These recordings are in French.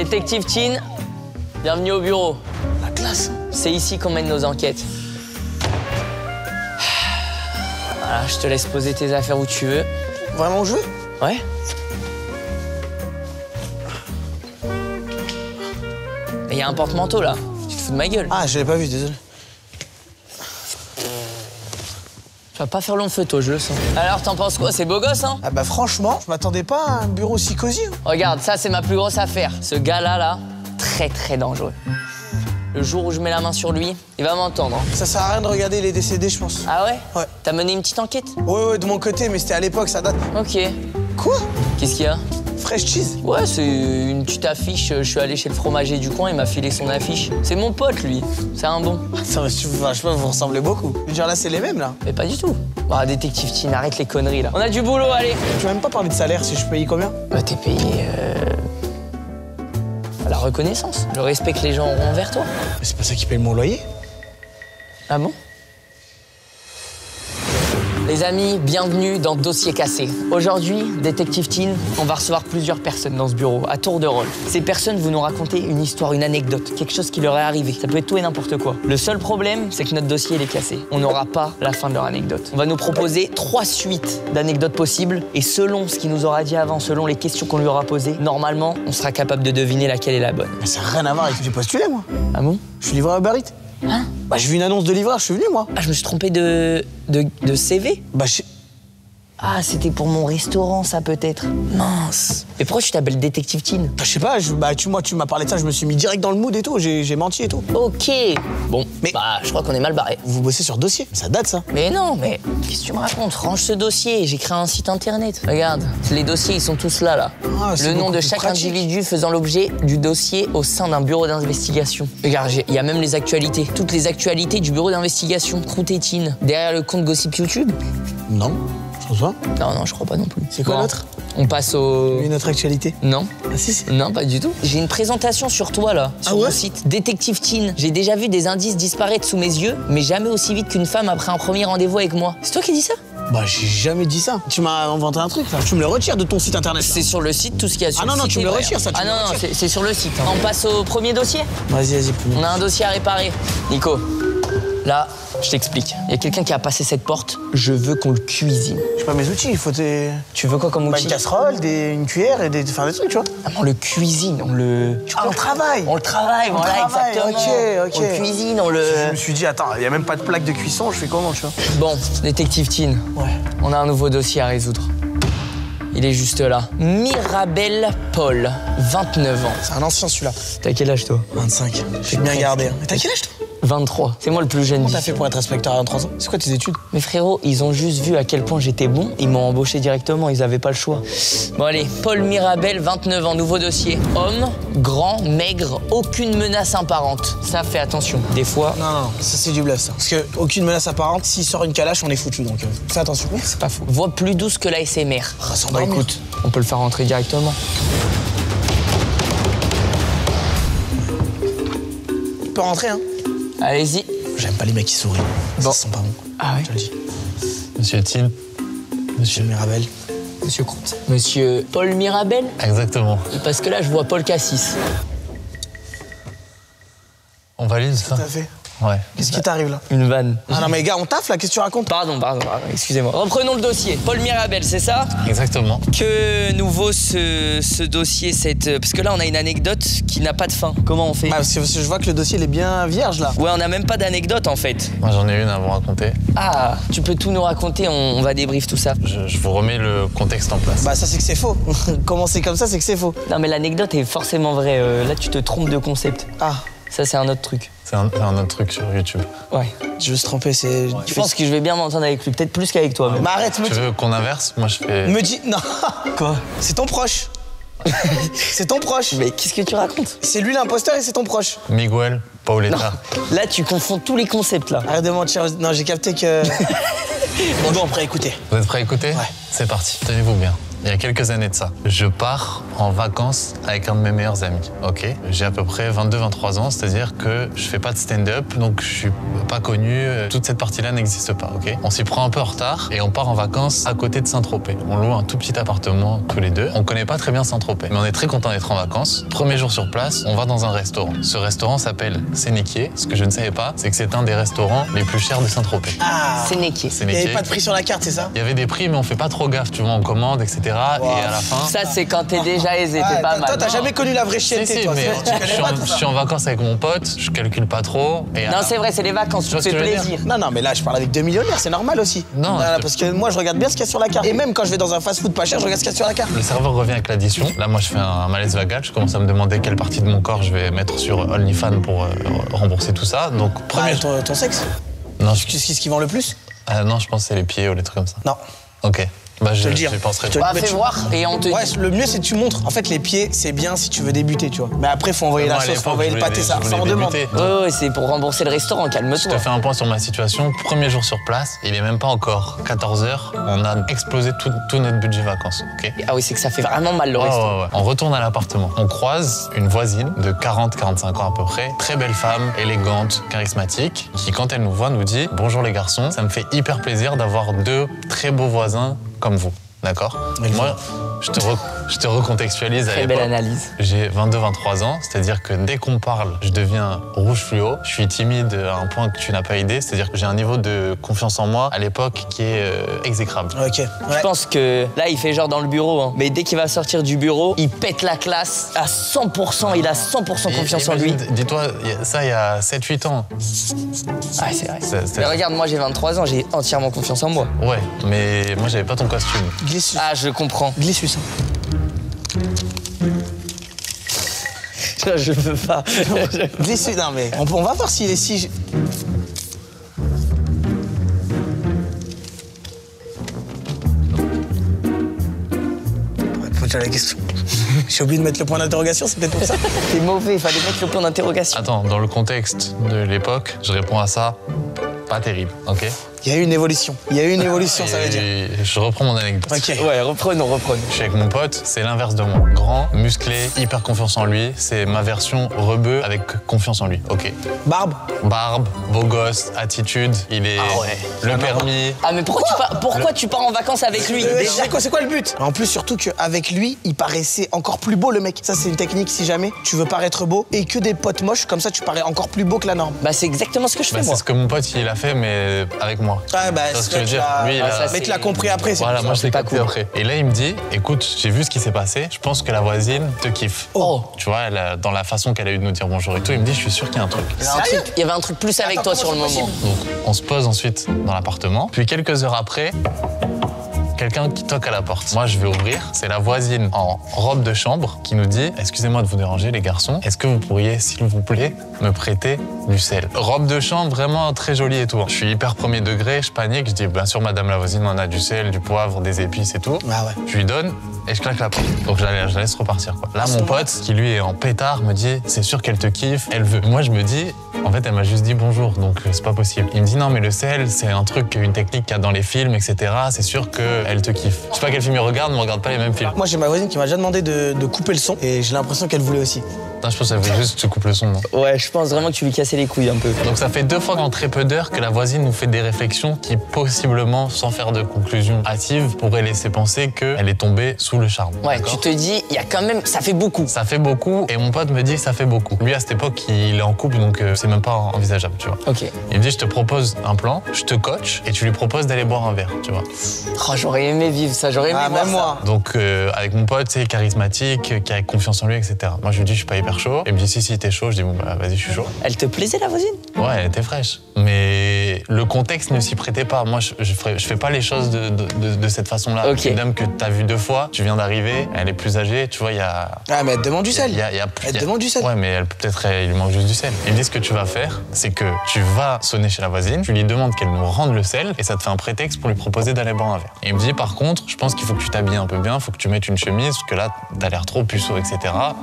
Détective Tin, bienvenue au bureau. La classe. C'est ici qu'on mène nos enquêtes. Voilà, je te laisse poser tes affaires où tu veux. Vraiment jouer? Ouais. Il y a un porte-manteau là. Tu te fous de ma gueule. Ah, je l'avais pas vu, désolé. Tu vas pas faire long feu, toi, je le sens. Alors, t'en penses quoi? C'est beau gosse, hein? Ah bah franchement, je m'attendais pas à un bureau si cosy. Regarde, ça, c'est ma plus grosse affaire. Ce gars-là, là, très, très dangereux. Le jour où je mets la main sur lui, il va m'entendre. Ça sert à rien de regarder les décédés, je pense. Ah ouais? Ouais. T'as mené une petite enquête? Ouais, de mon côté, mais c'était à l'époque, ça date. Ok. Quoi? Qu'est-ce qu'il y a? Fresh cheese? Ouais, c'est une petite affiche. Je suis allé chez le fromager du coin, il m'a filé son affiche. C'est mon pote, lui. C'est un bon. Ça, je sais pas, vous ressemblez beaucoup. Je veux dire, là, c'est les mêmes, là. Mais pas du tout. Bah, détective Tin, arrête les conneries, là. On a du boulot, allez. Tu m'as même pas parlé de salaire, si je paye combien? Bah, t'es payé, à la reconnaissance. Le respect que les gens auront envers toi. Mais c'est pas ça qui paye mon loyer. Ah bon? Les amis, bienvenue dans Dossier cassé. Aujourd'hui, Détective Tin, on va recevoir plusieurs personnes dans ce bureau, à tour de rôle. Ces personnes vont nous raconter une histoire, une anecdote, quelque chose qui leur est arrivé. Ça peut être tout et n'importe quoi. Le seul problème, c'est que notre dossier, il est cassé. On n'aura pas la fin de leur anecdote. On va nous proposer 3 suites d'anecdotes possibles. Et selon ce qu'il nous aura dit avant, selon les questions qu'on lui aura posées, normalement, on sera capable de deviner laquelle est la bonne. Mais ça n'a rien à voir avec ce que j'ai postulé, moi. Ah bon? Je suis livreur à Uber Eats. Hein? Bah, j'ai vu une annonce de livreur, je suis venu, moi. Ah, je me suis trompé de CV? Bah, Ah, c'était pour mon restaurant, ça, peut-être. Mince. Mais pourquoi tu t'appelles Détective Tin? Bah, je sais pas, tu m'as parlé de ça, je me suis mis direct dans le mood et tout, j'ai menti et tout. Ok. Bon, Mais- bah, je crois qu'on est mal barré. Vous bossez sur dossier, ça date, ça. Mais non, mais qu'est-ce que tu me racontes? Range ce dossier, j'ai créé un site internet. Regarde, les dossiers, ils sont tous là. Ah, c'est Le nom beaucoup de plus chaque pratique. individu faisant l'objet du dossier au sein d'un bureau d'investigation. Regarde, il y a même les actualités. Toutes les actualités du bureau d'investigation. Croûtétine. Derrière le compte Gossip YouTube. Non, je pense pas. Non, je crois pas non plus. C'est quoi Bon, l'autre? On passe au... Une autre actualité. Non. Ah si, si. Non, pas du tout. J'ai une présentation sur toi, là, sur Ah ouais mon site. Détective Tin. J'ai déjà vu des indices disparaître sous mes yeux, mais jamais aussi vite qu'une femme après un premier rendez-vous avec moi. C'est toi qui dis ça? Bah, j'ai jamais dit ça. Tu m'as inventé un truc, là. Tu me le retires de ton site internet. là. C'est sur le site, tout ce qu'il y a sur Ah non, le non, site. tu me est le vrai. retires, ça, tu Ah me le non, non, retires. c'est sur le site. On passe au premier dossier. Vas-y, On a un dossier à réparer. Nico, là, je t'explique. Il y a quelqu'un qui a passé cette porte. Je veux qu'on le cuisine. J'ai pas mes outils, il faut tes... Tu veux quoi comme Bah, outil? une casserole, une cuillère et des trucs, tu vois. Ah, on le cuisine, on le... Ah, on travaille. On le travaille, voilà, travaille, exactement. ok. On le cuisine, on le... Je me suis dit, attends, il y a même pas de plaque de cuisson, je fais comment, tu vois. Bon, détective Tin, Ouais. on a un nouveau dossier à résoudre. Il est juste là. Mirabel Paul, 29 ans. C'est un ancien, celui-là. T'as quel âge, toi? 25. J'ai bien gardé. Hein. Mais t'as quel âge, toi? 23. C'est moi le plus jeune. Comment t'as d'ici. fait pour être inspecteur à 23 ans? C'est quoi tes études? Mais frérot, ils ont juste vu à quel point j'étais bon. Ils m'ont embauché directement, ils avaient pas le choix. Bon allez, Paul Mirabel, 29 ans, nouveau dossier. Homme, grand, maigre, aucune menace apparente. Ça, fais attention. Des fois, Non, ça c'est du bluff, ça. Parce que aucune menace apparente, s'il sort une calache, on est foutu, donc fais attention. c'est pas faux. Voix plus douce que la SMR. Ah, sans Bah dormir. écoute, on peut le faire rentrer directement. Tu peux rentrer, hein. Allez-y. J'aime pas les mecs qui sourient. Bon. Ça sent pas bon. Ah ouais. Je te le dis. Monsieur Tin. Monsieur Mirabel. Monsieur Croûte. Monsieur Paul Mirabel? Exactement. Parce que là, je vois Paul Cassis. On valide ça? Tout à fait. Ouais. Qu'est-ce qui t'arrive, là? Une vanne. Ah non, mais gars, on taffe, là, qu'est-ce que tu racontes? Pardon, excusez-moi. Reprenons le dossier. Paul Mirabel, c'est ça? Exactement. Que nous vaut ce dossier, parce que là, on a une anecdote qui n'a pas de fin. Comment on fait? Ah, parce que je vois que le dossier, il est bien vierge, là. Ouais, on n'a même pas d'anecdote, en fait. Moi j'en ai une à vous raconter. Ah, tu peux tout nous raconter, on va débrief tout ça. Je vous remets le contexte en place. Bah, ça, c'est que c'est faux. Comment c'est comme ça, c'est que c'est faux. Non, mais l'anecdote est forcément vraie. Là, tu te trompes de concept. Ah, Ça, c'est un autre truc. C'est un autre truc sur YouTube. Ouais. je veux se tromper, c'est... Je pense que je vais bien m'entendre avec lui, peut-être plus qu'avec toi. Même. Mais arrête, Tu veux qu'on inverse? Moi je fais... me dis... Non. Quoi? C'est ton proche. C'est ton proche. Mais qu'est-ce que tu racontes? C'est lui l'imposteur et c'est ton proche. Miguel Non, Paoletta. là, tu confonds tous les concepts, là. Arrête de mentir. Non, j'ai capté que... Bon, prêt à écouter. Vous êtes prêts à écouter? Ouais. C'est parti. Tenez-vous bien. Il y a quelques années de ça. Je pars en vacances avec un de mes meilleurs amis, ok? J'ai à peu près 22-23 ans, c'est-à-dire que je fais pas de stand-up, donc je suis pas connu. Toute cette partie-là n'existe pas, ok? On s'y prend un peu en retard et on part en vacances à côté de Saint-Tropez. On loue un tout petit appartement tous les deux. On connaît pas très bien Saint-Tropez, mais on est très content d'être en vacances. Premier jour sur place, on va dans un restaurant. Ce restaurant s'appelle Sénéquier. Ce que je ne savais pas, c'est que c'est un des restaurants les plus chers de Saint-Tropez. Ah, Sénéquier. il n'y avait pas de prix sur la carte, c'est ça? Il y avait des prix, mais on fait pas trop gaffe, tu vois, on commande, etc. Wow. Et à la fin... Ça, c'est quand t'es déjà aisé, t'es pas mal. Toi, t'as jamais connu la vraie chienneté, toi. mais Tu connais pas tout je ça. suis en vacances avec mon pote, je calcule pas trop. Et Non, c'est vrai, c'est les vacances, tu vois te ce fais que je veux plaisir. Non, mais là, je parle avec 2 millionnaires, c'est normal aussi. Non, Parce que moi, je regarde bien ce qu'il y a sur la carte. Et même quand je vais dans un fast-food pas cher, je regarde ce qu'il y a sur la carte. Le serveur revient avec l'addition. Là, moi, je fais un malaise vagal. Je commence à me demander quelle partie de mon corps je vais mettre sur OnlyFans pour rembourser tout ça. Donc, premier... Ton sexe? Non, Qu'est-ce qui vend le plus? non, je pense que c'est les pieds ou les trucs comme ça. Non. Ok. Bah, te le dis. j'y penserai. Bah, Mais fais tu- voir et on te Ouais, dit. le mieux, c'est que tu montres. En fait, les pieds, c'est bien si tu veux débuter, tu vois. Mais après, faut envoyer Moi, la à sauce, faut l'époque, envoyer je le voulais- pâté, je ça voulais en demande. débuter. Ouais, c'est pour rembourser le restaurant, Je calme-toi. te fais un point sur ma situation. Premier jour sur place, il est même pas encore 14h. On a explosé tout notre budget vacances, ok? Ah oui, c'est que ça fait vraiment mal le Ouais, resto. ouais, ouais. On retourne à l'appartement. On croise une voisine de 40-45 ans à peu près. Très belle femme, élégante, charismatique, qui quand elle nous voit nous dit « Bonjour les garçons, ça me fait hyper plaisir d'avoir 2 très beaux voisins comme vous. » D'accord? Moi, je te recontextualise à Très belle l'époque. analyse. J'ai 22-23 ans, c'est-à-dire que dès qu'on parle, je deviens rouge fluo. Je suis timide à un point que tu n'as pas idée, c'est-à-dire que j'ai un niveau de confiance en moi à l'époque qui est exécrable. Ok. Ouais. Je pense que là, il fait genre dans le bureau, hein. Mais dès qu'il va sortir du bureau, il pète la classe à 100%. Il a 100% confiance en lui. Imagine, dis-toi, ça, il y a 7-8 ans. Ah, c'est vrai. C'est- Mais regarde, moi, j'ai 23 ans, j'ai entièrement confiance en moi. Ouais, mais moi, j'avais pas ton costume. Glisse, Ah, je comprends. glisse, ça. Je veux pas. Glisse, non, mais on va voir s'il est si. Faut dire la question. J'ai oublié de mettre le point d'interrogation, c'est peut-être pour ça. T'es mauvais, il fallait mettre le point d'interrogation. Attends, dans le contexte de l'époque, je réponds à ça, pas terrible, ok? Il y a eu une évolution. Il y a eu une évolution, ça veut dire. Et je reprends mon anecdote. Ok. Ouais, reprenons. Je suis avec mon pote, c'est l'inverse de moi. Grand, musclé, hyper confiance en lui. C'est ma version rebeu avec confiance en lui. Ok. Barbe. Barbe, beau gosse, attitude, il est Ah ouais. le permis. Ah, mais pourquoi tu pars en vacances avec lui déjà? C'est quoi le but? En plus, surtout qu'avec lui, il paraissait encore plus beau, le mec. Ça, c'est une technique si jamais tu veux paraître beau et que des potes moches, comme ça, tu parais encore plus beau que la norme. Bah, c'est exactement ce que je fais, Bah, moi. c'est ce que mon pote il a fait, mais avec moi. Ah, bah, Tu vois ce que je veux tu dire? l'as- Lui, il Ah, a- ça, Le mec l'a compris après, c'est Voilà, pour moi ça. je l'ai pas capté cool. après. Et là, il me dit, écoute, j'ai vu ce qui s'est passé, je pense que la voisine te kiffe. Oh. Tu vois, dans la façon qu'elle a eu de nous dire bonjour et tout, il me dit, je suis sûr qu'il y a un truc. Il y avait un truc plus avec toi sur le moment. Donc, on se pose ensuite dans l'appartement. Puis quelques heures après, quelqu'un qui toque à la porte. Moi, je vais ouvrir. C'est la voisine en robe de chambre qui nous dit « Excusez-moi de vous déranger, les garçons. Est-ce que vous pourriez, s'il vous plaît, me prêter du sel ?» Robe de chambre vraiment très jolie et tout. Je suis hyper premier degré, je panique. Je dis « Bien sûr, madame la voisine, on a du sel, du poivre, des épices et tout. Ah ouais. Je lui donne et je claque la porte. Donc je la laisse repartir, quoi. Là, mon pote, qui lui est en pétard, me dit « C'est sûr qu'elle te kiffe, elle veut. » Moi, je me dis « En fait, elle m'a juste dit bonjour, donc c'est pas possible. » Il me dit « Non, mais le sel, c'est un truc, une technique qu'il y a dans les films, etc. C'est sûr qu'elle te kiffe. » Je sais pas quel film il regarde, mais on regarde pas les mêmes films. Moi, j'ai ma voisine qui m'a déjà demandé de couper le son et j'ai l'impression qu'elle voulait aussi. Non, je pense qu'elle voulait juste que tu coupes le son. moi. Ouais, je pense vraiment que tu lui cassais les couilles un peu. Donc ça fait 2 fois en très peu d'heures que la voisine nous fait des réflexions qui, possiblement, sans faire de conclusion hâtive, pourraient laisser penser qu'elle est tombée sous le charme. Ouais, D'accord tu te dis, il y a quand même, ça fait beaucoup. Ça fait beaucoup, et mon pote me dit que ça fait beaucoup. Lui, à cette époque, il est en couple, donc c'est même pas envisageable, tu vois. Ok. Il me dit, je te propose un plan, je te coach, et tu lui proposes d'aller boire un verre, tu vois. Oh, j'aurais aimé vivre ça, j'aurais aimé Ah, voir même ça. moi. Donc, avec mon pote, c'est charismatique, qui a confiance en lui, etc. Moi, je lui dis, je suis pas hyper chaud. Il me dit, si, t'es chaud. Je dis, bon, bah, vas-y, je suis chaud. Elle te plaisait, la voisine? Ouais, elle était fraîche. Mais le contexte ne s'y prêtait pas. Moi, je fais pas les choses de cette façon-là. Ok. Une dame que t'as vue 2 fois, tu viens d'arriver, elle est plus âgée, tu vois, il y a... Ah, mais elle te demande du sel. Elle te demande du sel. Ouais, mais peut-être il lui manque juste du sel. Il me dit ce que tu vas faire, c'est que tu vas sonner chez la voisine, tu lui demandes qu'elle nous rende le sel et ça te fait un prétexte pour lui proposer d'aller boire un verre. Et il me dit par contre, je pense qu'il faut que tu t'habilles un peu bien, il faut que tu mettes une chemise, parce que là, t'as l'air trop puceau, etc.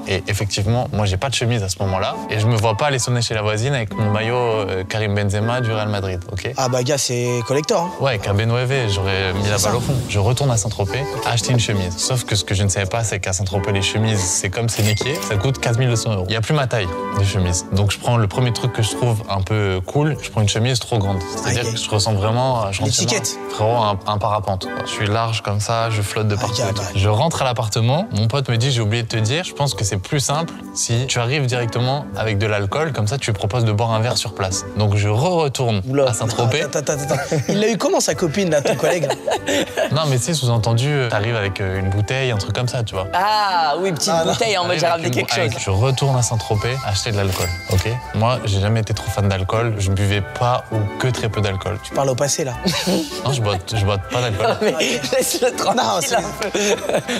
Et effectivement, moi, j'ai pas de chemise à ce moment-là et je me vois pas aller sonner chez la voisine avec mon maillot Karim Benzema du Real Madrid. ok? Ah bah gars, c'est collector. Hein. Ouais, avec un Benoît, j'aurais mis la C'est balle ça. au fond. Je retourne à Saint-Tropez, acheter une chemise. Sauf que ce que je ne savais pas, c'est qu'à Saint-Tropez, les chemises, c'est comme c'est niqué, ça coûte 4 200 €. Il n'y a plus ma taille de chemise. Donc je prends le premier truc que je trouve un peu cool, je prends une chemise trop grande. C'est-à-dire Ok. que je ressens vraiment... Je rentre chez moi, L'étiquette. frérot, un parapente. Je suis large comme ça, je flotte de partout. gars, et tout. bah. Je rentre à l'appartement, mon pote me dit, j'ai oublié de te dire, je pense que c'est plus simple si tu arrives directement avec de l'alcool, comme ça tu proposes de boire un verre sur place. Donc je retourne à Saint-Tropez. Attends. Il l'a eu comment sa copine là, ton collègue là? Non, mais tu sais, sous-entendu, t'arrives avec une bouteille, un truc comme ça, tu vois. Ah oui, petite Ah, non. bouteille en mode j'ai ramené quelque chose. Je retourne à Saint-Tropez acheter de l'alcool, ok? Moi, j'ai jamais été trop fan d'alcool. Je buvais pas ou que très peu d'alcool. Tu parles au passé là. Non, je bois pas d'alcool. Mais laisse-le Non, tranquille c'est... un peu.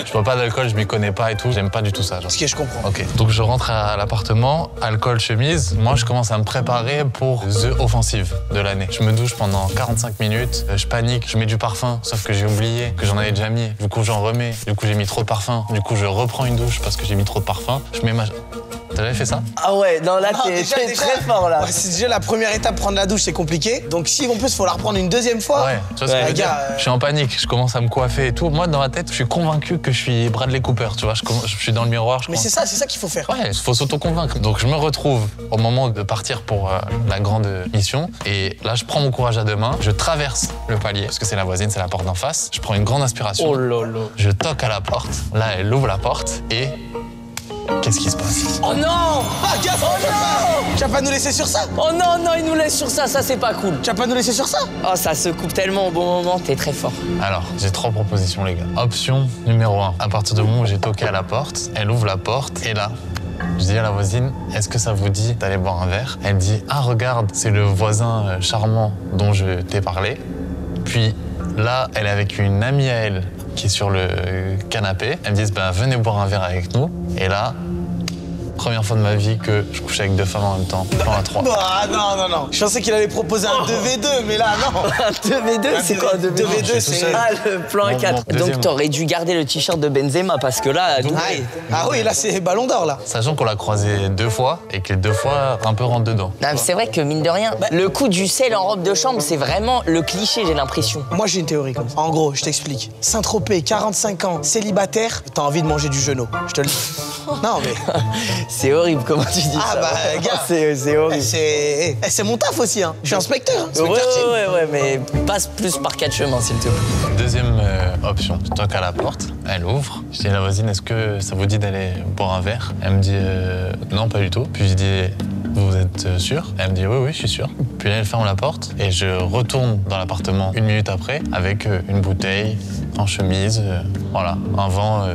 Je bois pas d'alcool, je m'y connais pas et tout. J'aime pas du tout ça. Genre. Ce que je comprends. Ok, donc je rentre à l'appartement, alcool, chemise. Moi, je commence à me préparer pour The Offensive de l'année. Je me douche pendant 45 minutes, je panique, je mets du parfum, sauf que j'ai oublié que j'en avais déjà mis. Du coup, j'en remets. Du coup, j'ai mis trop de parfum. Du coup, je reprends une douche parce que j'ai mis trop de parfum. Je mets ma... T'as jamais fait ça? Ah ouais, non là Non, t'es déjà, très fort là. Ouais, c'est déjà la première étape, prendre la douche, c'est compliqué. Donc si en plus faut la reprendre une deuxième fois. Ouais, tu vois ce que je veux gars, dire Je suis en panique, je commence à me coiffer et tout. Moi, dans ma tête, je suis convaincu que je suis Bradley Cooper, tu vois. Je suis dans le miroir, je Mais commence... c'est ça qu'il faut faire. Ouais, il faut s'auto-convaincre. Donc je me retrouve au moment de partir pour la grande mission. Et là, je prends mon courage à deux mains, je traverse le palier, parce que c'est la voisine, c'est la porte d'en face. Je prends une grande aspiration. Oh lolo. Je toque à la porte. Là, elle ouvre la porte et... Qu'est-ce qui se passe? Oh non. Ah gars, tu vas pas nous laisser sur ça? Oh non, il nous laisse sur ça c'est pas cool. Tu vas pas nous laisser sur ça? Oh ça se coupe tellement au bon moment, t'es très fort. Alors, j'ai 3 propositions, les gars. Option numéro 1. À partir du moment où j'ai toqué à la porte, elle ouvre la porte et là, je dis à la voisine, est-ce que ça vous dit d'aller boire un verre? Elle dit, ah regarde, c'est le voisin charmant dont je t'ai parlé. Puis là, elle est avec une amie à elle qui est sur le canapé. Elles me disent, bah, venez boire un verre avec nous. Et là, première fois de ma vie que je couchais avec 2 femmes en même temps, plan à 3. Ah non. Je pensais qu'il allait proposer un 2v2, mais là non. Un 2v2, c'est quoi un 2v2? 2v2, je suis tout c'est... seul. Ah, le plan Bon, 4. bon, deuxième. Donc t'aurais dû garder le t-shirt de Benzema parce que là, doublé. Ah oui, là c'est ballon d'or là. Sachant qu'on l'a croisé 2 fois et que les 2 fois, un peu rentre dedans. Non, mais c'est vrai que mine de rien, le coup du sel en robe de chambre, c'est vraiment le cliché, j'ai l'impression. Moi j'ai une théorie comme ça. En gros, je t'explique. Saint-Tropez, 45 ans, célibataire, t'as envie de manger du genou. Je te le dis. Non mais... C'est horrible comment tu dis Ah ça. bah gars, c'est horrible. c'est mon taf aussi hein. Je suis inspecteur, hein. Inspecteur team. Ouais, mais passe plus par 4 chemins, s'il te plaît. Deuxième option, je toque à la porte, elle ouvre. Je dis à la voisine, est-ce que ça vous dit d'aller boire un verre? Elle me dit non, pas du tout. Puis je dis, vous êtes sûr? Elle me dit oui, je suis sûr. Puis là, elle ferme la porte et je retourne dans l'appartement 1 minute après avec une bouteille en chemise, voilà, un vent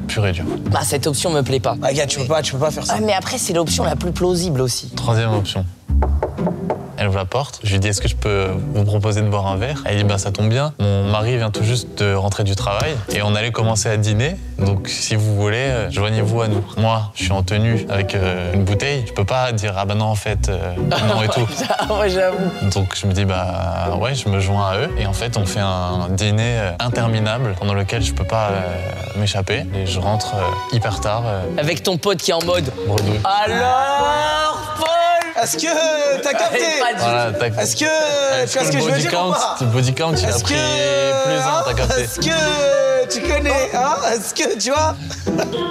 pur et dur. Bah, cette option me plaît pas. Bah gars, tu peux pas faire ça. Ah, mais après, c'est l'option la plus plausible aussi. Troisième option. Elle ouvre la porte, je lui dis est-ce que je peux vous proposer de boire un verre? Elle dit bah ça tombe bien, mon mari vient tout juste de rentrer du travail et on allait commencer à dîner, donc si vous voulez, joignez-vous à nous. Moi, je suis en tenue avec une bouteille, je peux pas dire ah bah non en fait, non et tout. Ah ouais, j'avoue. Donc je me dis bah ouais, je me joins à eux et en fait on fait un dîner interminable pendant lequel je peux pas m'échapper et je rentre hyper tard. Avec ton pote qui est en mode. Bredouille. Alors, Paul! Est-ce que t'as capté? Pas du Voilà, Est-ce que tu vois ce que je veux dire ou pas? Le body count, il a Est-ce pris que... plus un, t'as capté. Est-ce que tu connais, hein? Est-ce que, tu vois?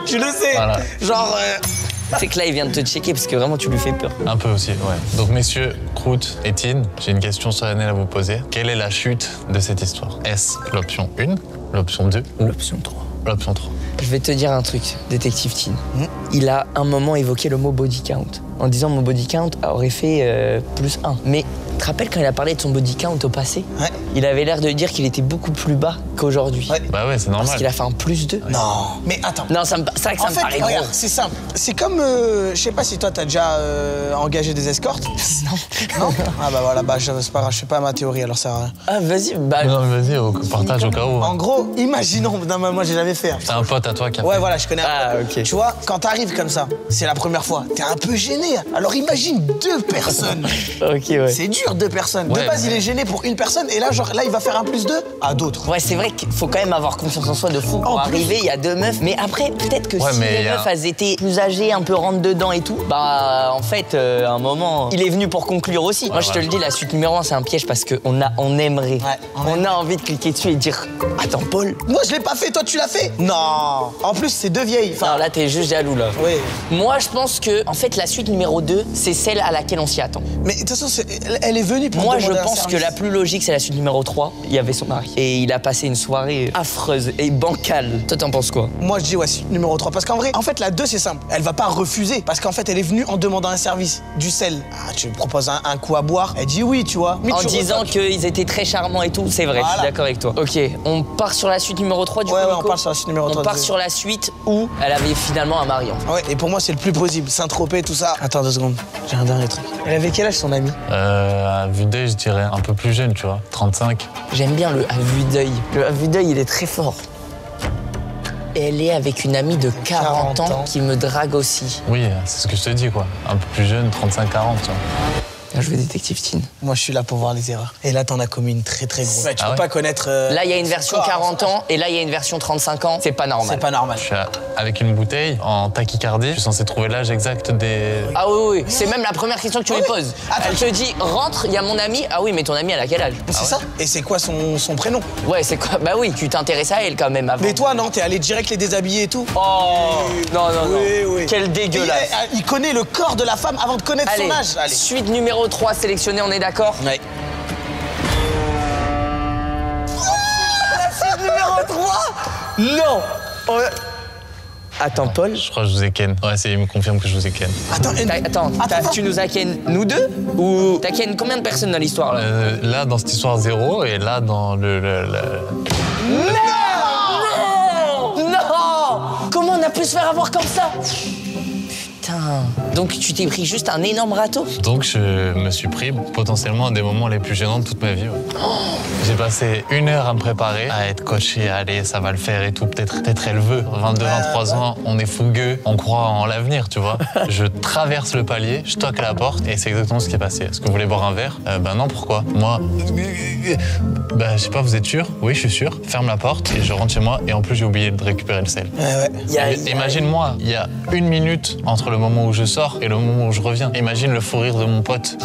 Tu le sais. Voilà. Genre... C'est que là, il vient de te checker parce que vraiment, tu lui fais peur. Un peu aussi, ouais. Donc messieurs, Croûte et Tine, j'ai une question solennelle à vous poser. Quelle est la chute de cette histoire? Est-ce l'option 1, l'option 2 ou L'option 3. l'option 3? Je vais te dire un truc, détective Tin. Il a un moment évoqué le mot body count. En disant mon body count aurait fait plus 1. Mais tu te rappelles quand il a parlé de son body count au passé? Ouais. Il avait l'air de dire qu'il était beaucoup plus bas qu'aujourd'hui. Ouais. Bah ouais, c'est normal. Parce qu'il a fait un plus 2. Non. Mais attends. Non, c'est vrai que ça En me fait, paraît gros. regarde, c'est simple. C'est comme, je sais pas si toi t'as déjà engagé des escortes. Non. Ah bah voilà, bah c'est pas grave, je sais pas ma théorie, alors ça sert à rien. Ah, vas-y, bah. Non, mais vas-y, partage au cas où. En gros, imaginons, non mais moi j'ai jamais fait. Hein. C'est un pote à toi qui a Ouais fait. voilà, je connais. Ah, ok. Tu vois, quand t'arrives comme ça, c'est la première fois, t'es un peu gêné. Alors imagine 2 personnes. Ok, ouais. C'est dur, 2 personnes. Ouais, de base, mais- il est gêné pour une personne et là, genre, là, il va faire un +2 à d'autres. Ouais, c'est vrai qu'il faut quand même avoir confiance en soi de fou. Pour En plus. arriver, il y a 2 meufs. Mais après, peut-être que Ouais, si mais les y a- meufs, elles étaient plus âgées, un peu rentre dedans et tout, bah, en fait, à un moment, il est venu pour conclure aussi. Moi, je te le dis, la suite numéro 1, c'est un piège parce on aimerait. On a envie de cliquer dessus et dire attends, Paul. Moi, je l'ai pas fait, toi, tu l'as fait? Non. En plus, c'est 2 vieilles. Non, là, t'es juste jaloux, là. Oui. Moi, je pense que, en fait, la suite numéro 2, c'est celle à laquelle on s'y attend. Mais de toute façon, elle est venue pour Moi, je demander un pense que service. la plus logique, c'est la suite numéro 3. Il y avait son mari. Et il a passé une soirée affreuse et bancale. Toi, t'en penses quoi? Moi, je dis ouais, c'est numéro 3. Parce qu'en vrai, en fait, la 2, c'est simple. Elle va pas refuser. Parce qu'en fait, elle est venue en demandant un service. Du sel. Ah, tu lui proposes un coup à boire. Elle dit oui, tu vois. Mais En tu disant retoques. qu'ils étaient très charmants et tout, c'est vrai, je suis Voilà. d'accord avec toi. Ok, on part sur la suite numéro 3 du Ouais, coup, ouais, on Nico. part sur la suite numéro 3. On part sur la suite où elle avait finalement un mari. en fait. Ouais, et pour moi, c'est le plus plausible. Saint-Tropez, tout ça. Attends 2 secondes. J'ai un dernier truc. Elle avait quel âge, son ami? À vue d'œil, je dirais un peu plus jeune, tu vois. 35. J'aime bien le à vue d'œil. Le à vue d'œil, il est très fort. Elle est avec une amie de 40 ans 40 ans. qui me drague aussi. Oui, c'est ce que je te dis, quoi. Un peu plus jeune, 35-40, tu vois. Là, je veux détective Teen. Moi, je suis là pour voir les erreurs. Et là, t'en as commis une très très grosse. Ouais, tu Ah peux ouais pas connaître. Là, il y a une son version corps, 40 son âge. ans et là, il y a une version 35 ans. C'est pas normal. C'est pas normal. Je suis avec une bouteille en tachycardie. Je suis censé trouver l'âge exact des... Ah oui, oui, c'est même la première question que tu lui poses. Attends. Elle te dit, rentre, il y a mon ami. Ah oui, mais ton ami, elle a quel âge? C'est ça? Et c'est quoi son prénom? Ouais, c'est quoi? Bah oui, tu t'intéresses à elle quand même avant. Mais toi, non, t'es allé direct les déshabiller et tout. Oh non, non, non. Oui, oui. Quel dégueulasse. Il connaît le corps de la femme avant de connaître Allez, son âge. Allez. suite numéro 3 sélectionnée, on est d'accord? Ouais. Numéro 3? Non. Attends, Paul. Je crois que je vous ai ken. Ouais, il me confirme que je vous ai ken. Attends, tu nous as ken nous deux? Ou t'as ken combien de personnes dans l'histoire là? Là, dans cette histoire, 0, et là, dans Non! Comment on a pu se faire avoir comme ça? Putain. Donc tu t'es pris juste un énorme râteau? Donc, je me suis pris potentiellement un des moments les plus gênants de toute ma vie. Ouais. J'ai passé 1 heure à me préparer, à être coaché, allez, ça va le faire et tout. Peut-être elle veut. 22, 23 ans, on est fougueux, on croit en l'avenir, tu vois. Je traverse le palier, je toque à la porte et c'est exactement ce qui est passé. Est-ce que vous voulez boire un verre? Ben non, pourquoi? Moi, je sais pas, vous êtes sûr? Oui, je suis sûr. Ferme la porte et je rentre chez moi et en plus, j'ai oublié de récupérer le sel. Ouais. Imagine-moi, il y a 1 minute entre le moment où je sors et le moment où je reviens. Imagine le fou rire de mon pote.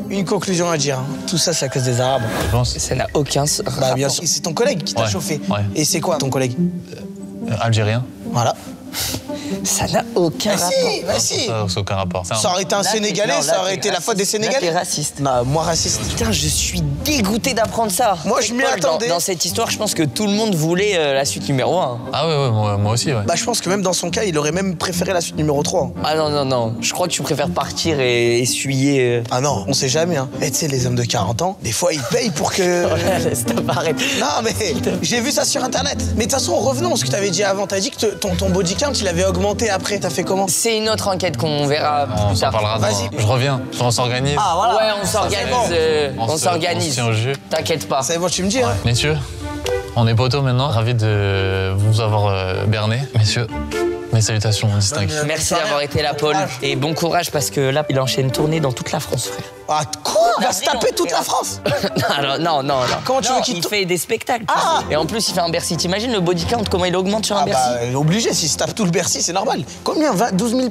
Une conclusion à dire. Hein. Tout ça, c'est à cause des Arabes. Je pense. Ça n'a aucun rapport. Bah, bien sûr. C'est ton collègue qui t'a Ouais, chauffé. ouais. Et c'est quoi ton collègue? Algérien? Voilà. Ça n'a aucun Bah rapport. si, bah si. Ça n'a aucun rapport. Ça aurait été un Là, t'es- Sénégalais, non, là, ça aurait t'es été la faute des raciste. Là, Sénégalais. t'es raciste. Non, moi raciste. Putain, je suis dégoûté d'apprendre ça. Moi, je m'y Paul, attendais. Dans cette histoire, je pense que tout le monde voulait la suite numéro 1. Ah ouais, moi aussi, ouais. Bah, je pense que même dans son cas, il aurait même préféré la suite numéro 3. Ah non, non, non. Je crois que tu préfères partir et essuyer. Ah non, on sait jamais. Hein. Et tu sais, les hommes de 40 ans, des fois, ils payent pour que. Laisse t'apparaître. Non, mais j'ai vu ça sur Internet. Mais de toute façon, revenons à ce que t'avais dit avant. T'as dit que ton body count, il avait augmenté après. T'as fait comment? C'est une autre enquête qu'on verra On plus s'en tard. parlera dans... Vas-y. Je reviens, on s'organise. Ah, voilà. Ouais, on s'organise. On On se s'organise. tient au jeu. T'inquiète pas. C'est bon, tu me dis, hein. Messieurs, on est potos maintenant. Ravi de vous avoir berné. Messieurs, mes salutations distinctes. Merci d'avoir été là, Paul. Et bon courage parce que là, il enchaîne tournée dans toute la France, frère. Ah, quoi? Il va se taper toute la France? Non, non. Comment tu Non, veux qu'il il tou- fait des spectacles. Ah. Et en plus, il fait un Bercy. T'imagines le body count, comment il augmente sur un Ah Bercy? bah, obligé, s'il se tape tout le Bercy, c'est normal. Combien? 12 000,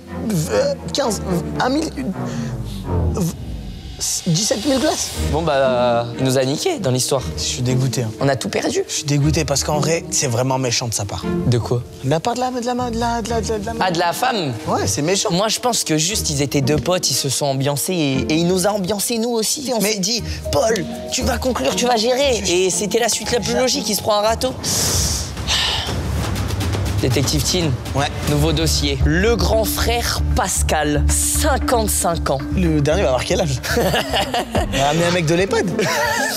15, 1 000, 17 000 places? Bon, bah, il nous a niqué dans l'histoire. Je suis dégoûté. Hein. On a tout perdu. Je suis dégoûté parce qu'en vrai, c'est vraiment méchant de sa part. De quoi? De la part de la Ah, de la femme? Ouais, c'est méchant. Moi, je pense que juste, ils étaient deux potes, ils se sont ambiancés et il nous a ambiancés, nous aussi. On s'est dit, Paul, tu vas conclure, tu vas gérer. Et c'était la suite la plus logique, il se prend un râteau. Détective Teen, Ouais. nouveau dossier. Le grand frère Pascal, 55 ans. Le dernier va avoir quel âge? Il a ramené un mec de l'EHPAD.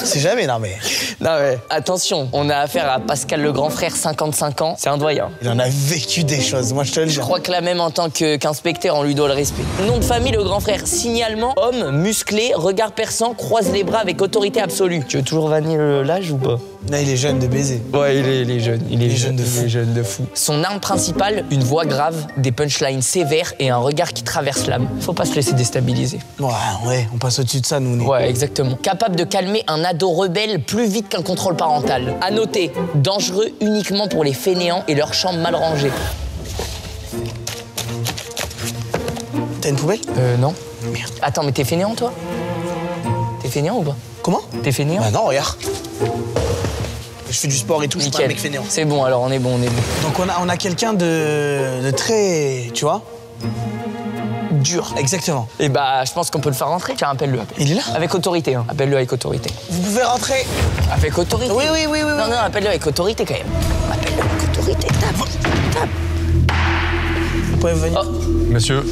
C'est jamais, non mais. Non mais attention, on a affaire à Pascal le grand frère, 55 ans, c'est un doyen. Il en a vécu des choses, moi je te le dis. Je crois que là même en tant qu'inspecteur, on lui doit le respect. Nom de famille, le grand frère. Signalement, homme, musclé, regard perçant, croise les bras avec autorité absolue. Tu veux toujours vanner l'âge ou pas? Là, il est jeune de baiser. Ouais, il est jeune. Il est jeune de fou. Il est jeune de fou. Son arme principale, une voix grave, des punchlines sévères et un regard qui traverse l'âme. Faut pas se laisser déstabiliser. Ouais, on passe au-dessus de ça, nous. Ouais, exactement. Capable de calmer un ado rebelle plus vite qu'un contrôle parental. À noter, dangereux uniquement pour les fainéants et leurs chambres mal rangées. T'as une poubelle? Non. Merde. Attends, mais t'es fainéant, toi? T'es fainéant ou pas? Comment? T'es fainéant? Bah non, regarde. Je fais du sport et tout, je suis pas un Nickel. mec fainéant. C'est bon, alors on est bon. Donc on a quelqu'un de très, tu vois, dur. Exactement. Et bah, je pense qu'on peut le faire rentrer. Tiens, appelle-le. Il est là? Avec autorité, hein. Appelle-le avec autorité. Vous pouvez rentrer. Avec autorité? Oui. Non, appelle-le avec autorité quand même. Appelle-le avec autorité, tape. Vous pouvez venir. Oh. Monsieur,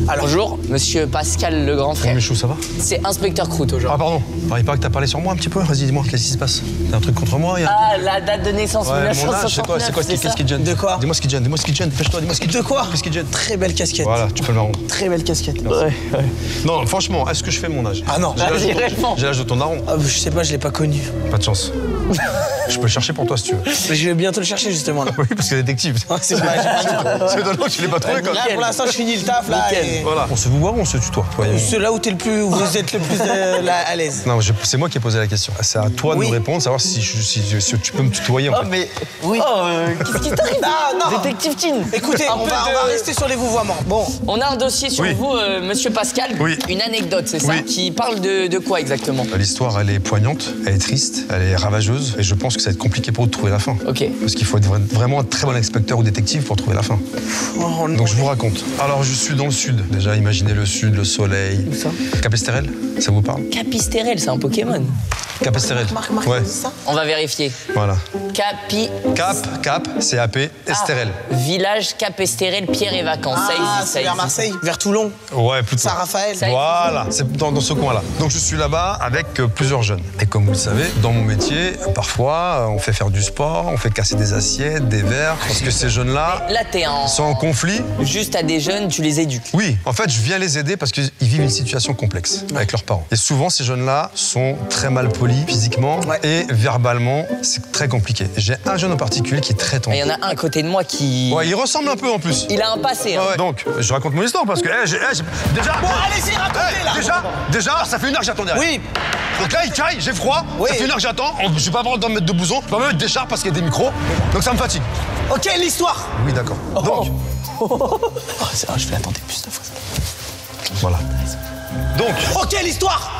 Alors, Bonjour, monsieur Pascal le grand frère. Michou, ça va? C'est inspecteur Croûte aujourd'hui. Ah pardon, il paraît pas que t'as parlé sur moi un petit peu. Vas-y, dis-moi, qu'est-ce qui se passe? T'as un truc contre moi? Ah, la date de naissance, Ouais, mon âge, 1969, c'est quoi qu'est-ce qui te gêne? De quoi? Dis-moi ce qui te gêne, dépêche-toi, dis-moi ce qui te de gêne. quoi? Qu'est-ce qui te gêne? Très belle casquette. Voilà, tu peux le marron. Très belle casquette. Ouais. Non, franchement, est-ce que je fais mon âge? Ah non. Vas-y, réellement. J'ai l'âge de ton daron. Ah, je sais pas, je l'ai pas connu. Pas de chance. Je peux le chercher pour toi si tu veux. Mais je vais bientôt le chercher justement là. Oui, parce que détective. Ah, c'est vrai, j'ai pas du tout. C'est étonnant que tu l'aies pas trouvé quand Là, même. pour l'instant, je finis le taf là. Nickel. Et... Voilà. On se vous voit ou on se tutoie? C'est là où vous êtes le plus à l'aise. Non, c'est moi qui ai posé la question. C'est à toi de Oui. nous répondre, savoir si tu peux me tutoyer en Oh, fait. mais. Oui. Oh, qu'est-ce qui t'arrive? Ah, non. Détective Tin. Écoutez, Un on peu va de- rester sur les vouvoiements. Bon, On a un dossier sur Oui. vous, monsieur Pascal. Oui. Une anecdote, c'est ça? Oui. Qui parle de quoi exactement? L'histoire, elle est poignante, elle est triste, elle est ravageuse, et je pense que ça va être compliqué pour vous de trouver la fin. Ok. Parce qu'il faut être vraiment un très bon inspecteur ou détective pour trouver la fin. Donc je vous raconte. Alors je suis dans le sud. Déjà, imaginez le sud, le soleil. Où ça? Capesterel, ça vous parle? Capisterel, c'est un Pokémon. Capesterel. Marc, Ouais, c'est ça? On va vérifier. voilà. Capi. Cap, C-A-P, Esterel. Village Capesterel, Pierre et Vacances. Ça Ah, existe, ça c'est vers existe. Marseille, vers Toulon, Ouais, plutôt. Saint-Raphaël. Ça- Voilà, c'est dans ce coin-là. Donc je suis là-bas avec plusieurs jeunes. Et comme vous le savez, dans mon métier, parfois, on fait faire du sport, on fait casser des assiettes, des verres, parce que ces jeunes-là Là, t'es sont en conflit. juste à des jeunes, tu les éduques. Oui, en fait, je viens les aider parce qu'ils vivent une situation complexe avec leurs parents. Et souvent, ces jeunes-là sont très mal polis physiquement Ouais. et verbalement, c'est très compliqué. J'ai un jeune en particulier qui est très Il tendu. y en a un à côté de moi qui. Ouais, il ressemble un peu en plus. Il a un passé. Hein. Ouais. Donc, je raconte mon histoire parce que déjà. Bon, allez-y, racontez là. Déjà, ça fait une heure que j'attends derrière. Oui, Donc là, il caille, j'ai froid. Oui. Ça fait une heure que j'attends. Je vais pas avoir le temps de mettre de blouson. Je vais pas mettre d'écharpe parce qu'il y a des micros. Donc ça me fatigue. ok, l'histoire. Oui, d'accord. Donc, Oh, c'est vrai, je vais attendre plus de fois. voilà. Donc, Ok, l'histoire.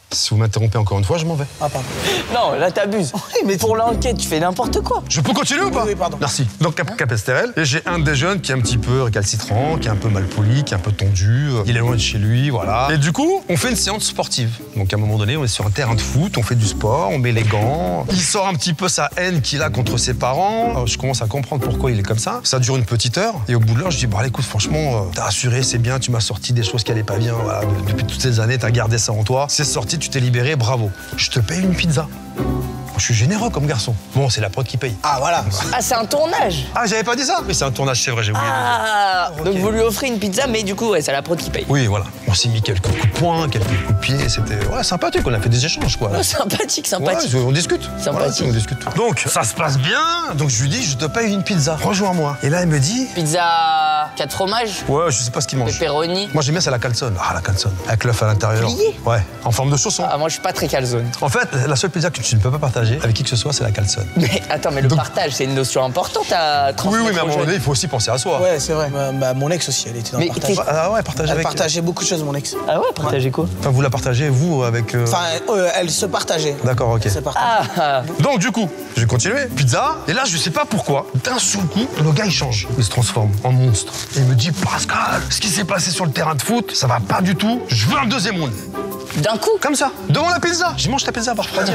si vous m'interrompez encore une fois, je m'en vais. Ah, pardon. Non, là, t'abuses. mais Pour l'enquête, tu fais n'importe quoi. Je peux continuer ou pas? Oui, pardon. Merci. Donc Capesterel, et j'ai un des jeunes qui est un petit peu récalcitrant, qui est un peu mal poli, qui est un peu tendu. Il est loin de chez lui, voilà. Et du coup, on fait une séance sportive. Donc à un moment donné, on est sur un terrain de foot, on fait du sport, on met les gants. Il sort un petit peu sa haine qu'il a contre ses parents. Alors, je commence à comprendre pourquoi il est comme ça. Ça dure une petite heure. Et au bout de l'heure, je dis, bon, allez, écoute, franchement, t'as assuré, c'est bien, tu m'as sorti des choses qui allaient pas bien. Voilà. Depuis toutes ces années, t'as gardé ça en toi. C'est sorti, tu t'es libéré, bravo. Je te paye une pizza. Je suis généreux comme garçon. Bon, c'est la prod qui paye. Ah, voilà. Ah, c'est un tournage. Ah, j'avais pas dit ça? Mais c'est un tournage, c'est vrai, j'ai oublié. Ah, donc vous lui offrez une pizza, mais du coup, ouais, c'est la prod qui paye. Oui, voilà. On s'est mis quelques coups de poing, quelques coups de pied. C'était sympathique. On a fait des échanges, quoi. Oh, sympathique, Ouais, sympathique. on discute. Sympathique. Voilà, on discute. Donc, ça se passe bien. Donc, je lui dis, je te paye une pizza. Rejoins-moi. Et là, elle me dit, Pizza 4 fromages, ouais, je sais pas ce qu'il mange. pepperoni. Moi, j'aime bien, c'est la calzone. Ah, la calzone. Avec l'œuf à l'intérieur. Plié Ouais, en forme de chausson. Ah, moi, je suis pas très calzone. En fait, la seule pizza que tu ne peux pas partager avec qui que ce soit, c'est la calzone. Mais attends, mais le partage, c'est une notion importante à Oui, transmettre oui, mais à un aux moment jeunes. donné, il faut aussi penser à soi. Ouais, c'est vrai. Bah, mon ex aussi, elle était dans Mais le partage. t'es- Ah ouais, partager Elle avec. partageait beaucoup de choses, mon ex. Ah ouais, partager quoi? Enfin, vous la partagez, vous, avec. Enfin, elle se partageait. D'accord, ok. Elle se partageait. Ah, Donc du coup, je vais continuer. Pizza. Et là, je sais pas pourquoi, d'un seul coup, le gars il change. Il se transforme en monstre. Et il me dit, Pascal, ce qui s'est passé sur le terrain de foot, ça va pas du tout. Je veux un deuxième round. d'un coup. Comme ça, devant la pizza. Je mange ta pizza par refroidir.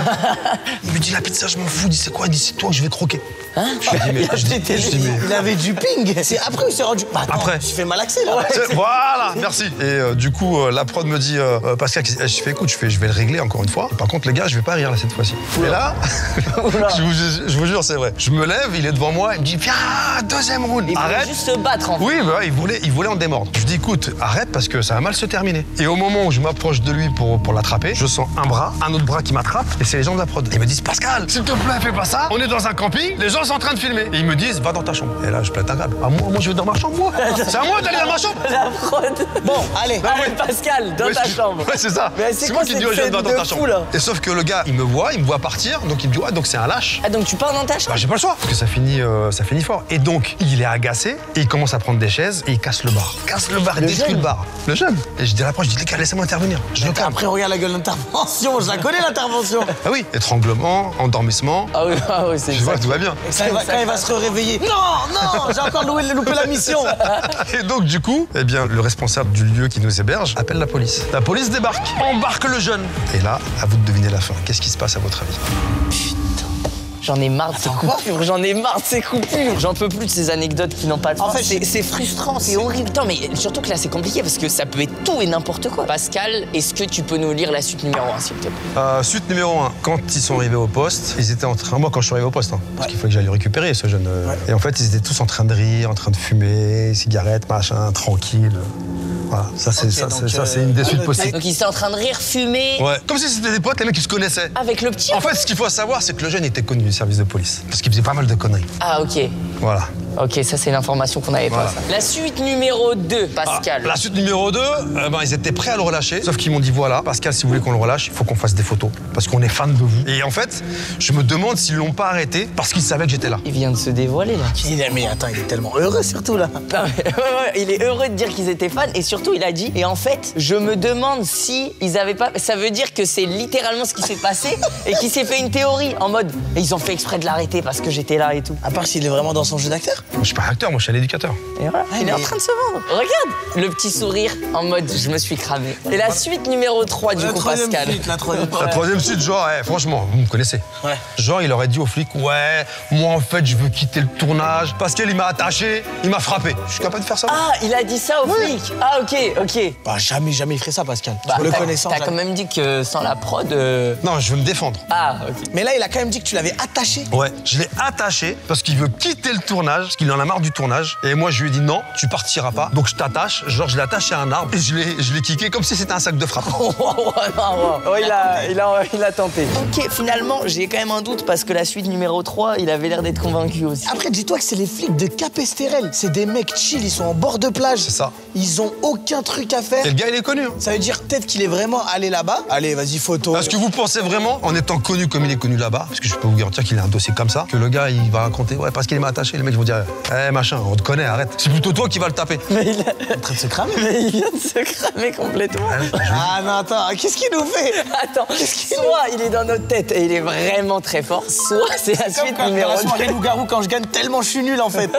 Il me dit, la pizza, je m'en fous. Il dit, c'est quoi? Il dit, c'est toi que je vais croquer. Hein? Je dis, mais. je dis, mais- Il avait du ping. C'est après où il s'est rendu. Bah, attends, Après. je fais malaxer là. Voilà, merci. Et du coup, la prod me dit, Pascal, je fais, écoute, je vais le régler encore une fois. Par contre, les gars, je vais pas rire là cette fois-ci. Et là, je vous jure, c'est vrai. Je me lève, il est devant moi, il me dit, viens, deuxième round. Il voulait Arrête. juste se battre en fait. Oui, bah, il voulait en démordre. Je dis, écoute, arrête parce que ça va mal se terminer. Et au moment où je m'approche de lui pour pour l'attraper. Je sens un autre bras qui m'attrape et c'est les gens de la prod. Ils me disent Pascal, s'il te plaît, fais pas ça. On est dans un camping, les gens sont en train de filmer. Et ils me disent va dans ta chambre. Et là, je pète un câble. Ah, moi, je vais dans ma chambre, moi. C'est à moi d'aller dans ma chambre. La fraude. Bon, allez. Pascal, dans ta chambre. Ouais, c'est ça. Mais c'est C'est quoi moi qui dis aux cette jeunes va scène dans ta de chambre. fou, là Et sauf que le gars, il me voit partir, donc il me dit ouais, donc c'est un lâche. Ah, donc tu pars dans ta chambre? Bah, j'ai pas le choix, parce que ça finit fort. Et donc, il est agacé, et il commence à prendre des chaises, et il casse le bar. Il détruit le bar. Le jeune. Et je dis à l'approche, je dis, les gars, laissez-moi intervenir. Je le calme. Après, regarde la gueule d'intervention. Je la connais, l'intervention. Ah oui, étranglement, endormissement. Ah oui, c'est Je vois, tout va bien. Quand il va se réveiller. Non, j'ai encore loupé la mission. Et donc, du coup, eh bien, le responsable du lieu qui nous héberge appelle la police. La police débarque, embarque le jeune. Et là, à vous de deviner la fin. Qu'est-ce qui se passe à votre avis? J'en ai marre de ces coupures, j'en ai marre de ces coupures. J'en peux plus de ces anecdotes qui n'ont pas de fin. En fait, c'est frustrant, c'est horrible. Attends, mais surtout que là, c'est compliqué parce que ça peut être tout et n'importe quoi. Pascal, est-ce que tu peux nous lire la suite numéro 1, s'il te plaît? Suite numéro 1. Quand ils sont arrivés au poste, ils étaient en train... Moi, quand je suis arrivé au poste, parce qu'il fallait que j'aille le récupérer, ce jeune... Et en fait, ils étaient tous en train de rire, en train de fumer, cigarettes, machin, tranquille. Voilà, ça c'est une des suites possibles. Donc ils étaient en train de rire, fumer. Ouais, comme si c'était des potes, les mecs qui se connaissaient. Avec le petit. En fait, ce qu'il faut savoir, c'est que le jeune était connu du service de police. Parce qu'il faisait pas mal de conneries. Ah, ok. Voilà. Ok, ça c'est l'information qu'on n'avait pas. Ça. La suite numéro 2, Pascal. La suite numéro 2, ils étaient prêts à le relâcher. Sauf qu'ils m'ont dit voilà, Pascal, si vous voulez qu'on le relâche, il faut qu'on fasse des photos. Parce qu'on est fan de vous. Et en fait, je me demande s'ils l'ont pas arrêté parce qu'ils savaient que j'étais là. Il vient de se dévoiler là. Mais attends, il est tellement heureux surtout là. Il est heureux de dire qu'ils étaient fans et surtout il a dit et en fait je me demande si ils avaient pas. Ça veut dire que c'est littéralement ce qui s'est passé et qu'il s'est fait une théorie en mode et ils ont fait exprès de l'arrêter parce que j'étais là et tout. À part s'il est vraiment dans son jeu d'acteur. Moi, je suis pas acteur, moi je suis un éducateur. Et voilà, il est en train de se vendre. Regarde le petit sourire en mode je me suis cramé. Et la suite numéro 3 du coup Pascal. La troisième suite, genre, franchement, vous me connaissez. Ouais. Genre, il aurait dit au flic, ouais, moi en fait, je veux quitter le tournage. Pascal, il m'a attaché, il m'a frappé. Je suis capable de faire ça. Ah, il a dit ça au flic. Ah, ok. Bah, jamais il ferait ça, Pascal. Bah, Pour le connaissant. T'as quand même dit que sans la prod. Non, je veux me défendre. Ah, ok. Mais là, il a quand même dit que tu l'avais attaché. Ouais, je l'ai attaché parce qu'il veut quitter le tournage, parce qu'il en a marre du tournage. Et moi, je lui ai dit non, tu partiras pas. Donc je t'attache. Genre, je l'ai attaché à un arbre et je l'ai kické comme si c'était un sac de frappe. Il a tenté. Ok, finalement, j'ai quand même un doute parce que la suite numéro 3, il avait l'air d'être convaincu aussi. Après, dis-toi que c'est les flics de Capesterel. C'est des mecs chill, ils sont en bord de plage. C'est ça. Ils ont aucun truc à faire. Et le gars, il est connu. Hein. Ça veut dire peut-être qu'il est vraiment allé là-bas. Allez, vas-y, photo. Est-ce que vous pensez vraiment, en étant connu comme il est connu là-bas, parce que je peux vous garantir qu'il a un dossier comme ça, que le gars, il va raconter, ouais, parce qu'il m'a attaché, les mecs vont dire, machin, on te connaît, arrête. C'est plutôt toi qui vas le taper. Mais il est en train de se cramer. Mais il vient de se cramer complètement. Ah non, attends, qu'est-ce qu'il nous fait? Attends, soit il est dans notre tête et il est vraiment très fort, soit c'est la suite numéro 2. Loup-garou, quand je gagne tellement, je suis nul en fait.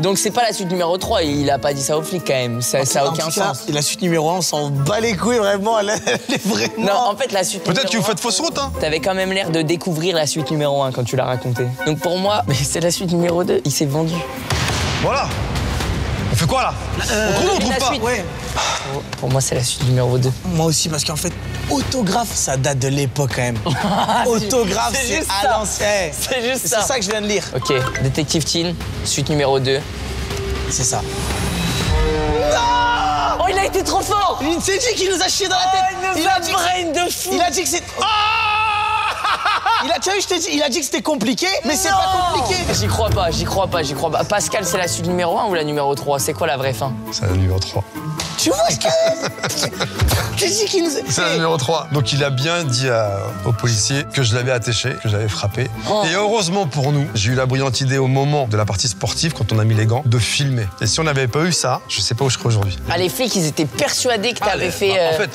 Donc c'est pas la suite numéro 3, il a pas dit ça au flic quand même, ça a aucun sens. Et la suite numéro 1, on s'en bat les couilles vraiment, elle est vraiment... Non, en fait la suite Peut-être que vous numéro 1, faites fausse route, hein. T'avais quand même l'air de découvrir la suite numéro 1 quand tu l'as raconté. Donc pour moi, mais c'est la suite numéro 2, il s'est vendu. Voilà. On fait quoi là? On trouve ou on trouve pas? Ouais. Pour moi, c'est la suite numéro 2. Moi aussi, parce qu'en fait, autographe, ça date de l'époque quand même. Autographe, C'est c'est juste à ça. l'ancienne. C'est juste C'est ça que je viens de lire. Ok, Détective Teen, suite numéro 2. C'est ça. Oh, il a été trop fort! C'est dit qu'il nous a chié dans la tête. Il a dit brain de fou! Il a dit que c'est... Tu as vu, je t'ai dit, il a dit que c'était compliqué, mais c'est pas compliqué. J'y crois pas. Pascal, c'est la suite numéro 1 ou la numéro 3? C'est quoi la vraie fin? C'est la numéro 3. Tu vois ce que... Tu dis qu'il nous... C'est la numéro 3. Donc il a bien dit au policier que je l'avais attaché, que je l'avais frappé. Oh. Et heureusement pour nous, j'ai eu la brillante idée au moment de la partie sportive, quand on a mis les gants, de filmer. Et si on n'avait pas eu ça, je sais pas où je serais aujourd'hui. Ah, les flics, ils étaient persuadés que t'avais fait... En fait,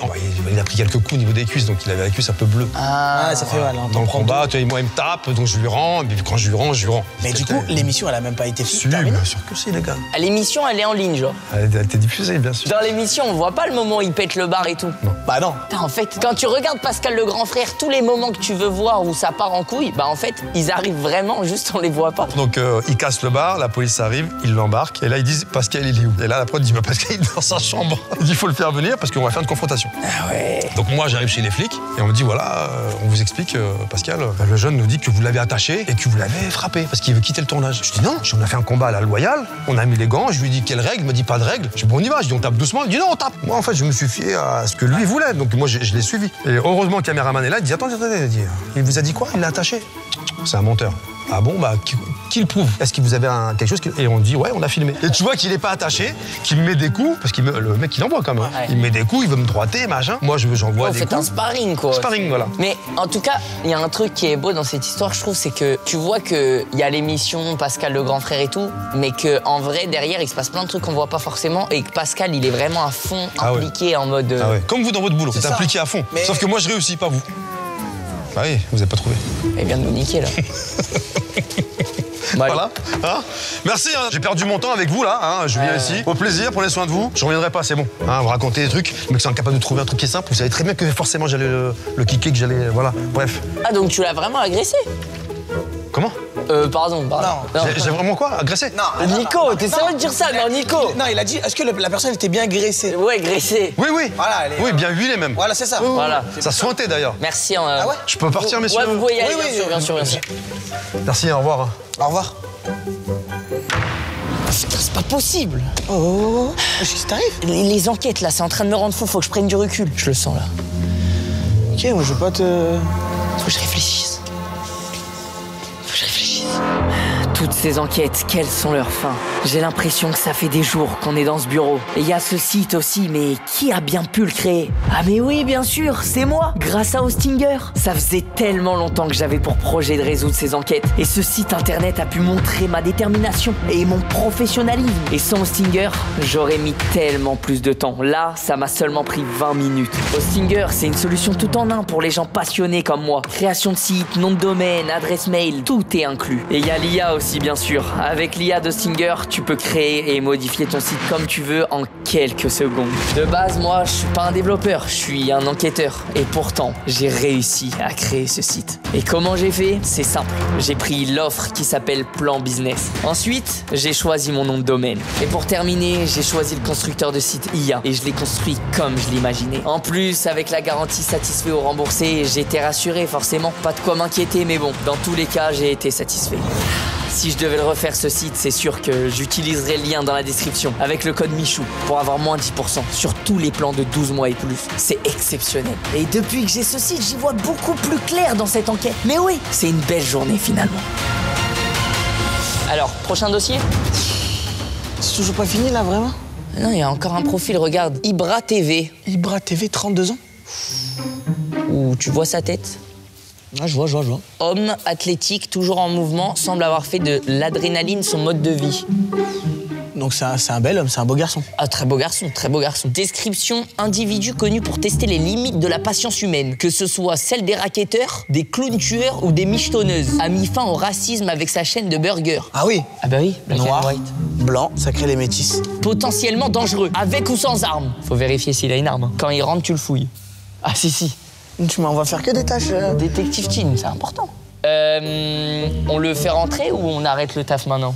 il a pris quelques coups au niveau des cuisses, donc il avait la cuisse un peu bleue. Ah, ça fait mal. Hein, Dans le combat, tu vois, moi, il me tape, donc je lui rends, et puis quand je lui rends, je lui rends. Mais du coup, l'émission, elle a même pas été Si, terminée. bien sûr que si, les gars. L'émission, elle est en ligne, genre. Elle a été diffusée, bien sûr. Dans l'émission, on voit pas le moment où il pète le bar et tout. Bah non. Putain, en fait, quand tu regardes Pascal le grand frère, tous les moments que tu veux voir où ça part en couille, bah en fait, ils arrivent vraiment, juste on les voit pas. Donc il casse le bar, la police arrive, ils l'embarquent, et là ils disent Pascal il est où? Et là la prod dit bah, Pascal il est dans sa chambre. Il dit il faut le faire venir parce qu'on va faire une confrontation. Ah ouais. Donc moi j'arrive chez les flics et on me dit voilà, on vous explique Pascal, le jeune nous dit que vous l'avez attaché et que vous l'avez frappé parce qu'il veut quitter le tournage. Je dis non, on a fait un combat à la loyale, on a mis les gants, je lui dis quelle règle, il me dit pas de règle. Je dis bon on y va, je dis on tape doucement, Il dit non, on tape. Moi, en fait, je me suis fié à ce que lui voulait. Donc, moi, je l'ai suivi. Et heureusement, le caméraman est là. Il dit attendez, il dit, il vous a dit quoi? Il l'a attaché. C'est un menteur. Ah bon, bah, qui le prouve? Est-ce que vous avez quelque chose Et on dit, ouais, on a filmé. Et tu vois qu'il n'est pas attaché, qu'il me met des coups, parce que le mec, il envoie quand même. Ouais. Il me met des coups, il veut me droiter, machin. Moi, j'envoie des coups. Vous faites un sparring, quoi. Sparring, voilà. Mais en tout cas, il y a un truc qui est beau dans cette histoire, je trouve, c'est que tu vois qu'il y a l'émission Pascal le grand frère et tout, mais qu'en vrai, derrière, il se passe plein de trucs qu'on voit pas forcément, et que Pascal, il est vraiment à fond impliqué en mode... Ah ouais. Comme vous dans votre boulot, vous êtes impliqué à fond. Mais... Sauf que moi, je réussis, pas vous. Ah oui, vous n'avez pas trouvé. Il vient de nous niquer, là. Voilà. Hein, merci, hein. J'ai perdu mon temps avec vous là. Hein. Je viens ici. Au plaisir, prenez soin de vous. Je reviendrai pas, c'est bon. Hein, vous racontez des trucs, mais que c'est incapable de trouver un truc qui est simple. Vous savez très bien que forcément j'allais le kicker, que j'allais. Voilà. Bref. Ah, donc tu l'as vraiment agressé? Comment? Pardon. Non. J'ai vraiment quoi? Agressé? Non. Nico, t'es sérieux de dire ça? Non, Nico. Non, il a dit, est-ce que la personne était bien graissée? Ouais, graissé. Oui, oui. Voilà, Oui, bien huilé même. Voilà, c'est ça. Voilà. Ça sointait d'ailleurs. Merci. Ah ouais? Je peux partir, messieurs? Ouais, vous pouvez y aller, Oui, bien sûr. Merci, au revoir. Au revoir. Putain, c'est pas possible. Oh. Qu'est-ce qui t'arrive? Les enquêtes, là, c'est en train de me rendre fou. Faut que je prenne du recul. Je le sens, là. Ok, moi, je veux pas te... Faut que je réfléchisse. Toutes ces enquêtes, quelles sont leurs fins? J'ai l'impression que ça fait des jours qu'on est dans ce bureau. Et il y a ce site aussi, mais qui a bien pu le créer? Ah mais oui, bien sûr, c'est moi, grâce à Hostinger. Ça faisait tellement longtemps que j'avais pour projet de résoudre ces enquêtes. Et ce site internet a pu montrer ma détermination et mon professionnalisme. Et sans Hostinger, j'aurais mis tellement plus de temps. Là, ça m'a seulement pris 20 minutes. Hostinger, c'est une solution tout en un pour les gens passionnés comme moi. Création de site, nom de domaine, adresse mail, tout est inclus. Et il y a l'IA aussi, bien sûr. Avec l'IA d'Hostinger, tu peux créer et modifier ton site comme tu veux en quelques secondes. De base, moi, je suis pas un développeur, je suis un enquêteur. Et pourtant, j'ai réussi à créer ce site. Et comment j'ai fait? C'est simple. J'ai pris l'offre qui s'appelle Plan Business. Ensuite, j'ai choisi mon nom de domaine. Et pour terminer, j'ai choisi le constructeur de site IA. Et je l'ai construit comme je l'imaginais. En plus, avec la garantie satisfait ou remboursé, j'étais rassuré forcément. Pas de quoi m'inquiéter, mais bon, dans tous les cas, j'ai été satisfait. Si je devais le refaire ce site, c'est sûr que j'utiliserais le lien dans la description avec le code Michou pour avoir moins 10% sur tous les plans de 12 mois et plus. C'est exceptionnel. Et depuis que j'ai ce site, j'y vois beaucoup plus clair dans cette enquête. Mais oui, c'est une belle journée finalement. Alors, prochain dossier? C'est toujours pas fini là, vraiment? Non, il y a encore un profil, regarde. Ibra TV. Ibra TV, 32 ans? Où tu vois sa tête? Ah, je vois. Homme athlétique, toujours en mouvement, semble avoir fait de l'adrénaline son mode de vie. Donc c'est un bel homme, c'est un beau garçon. Ah, très beau garçon, très beau garçon. Description, individu connu pour tester les limites de la patience humaine, que ce soit celle des racketteurs, des clowns tueurs ou des michetonneuses. A mis fin au racisme avec sa chaîne de burgers. Ah oui? Ah bah oui, black and Noir, white. blanc, ça crée les métis. Potentiellement dangereux, avec ou sans arme. Faut vérifier s'il a une arme. Quand il rentre, tu le fouilles. Ah si. On va faire que des tâches. Détective teen, c'est important. On le fait rentrer ou on arrête le taf maintenant?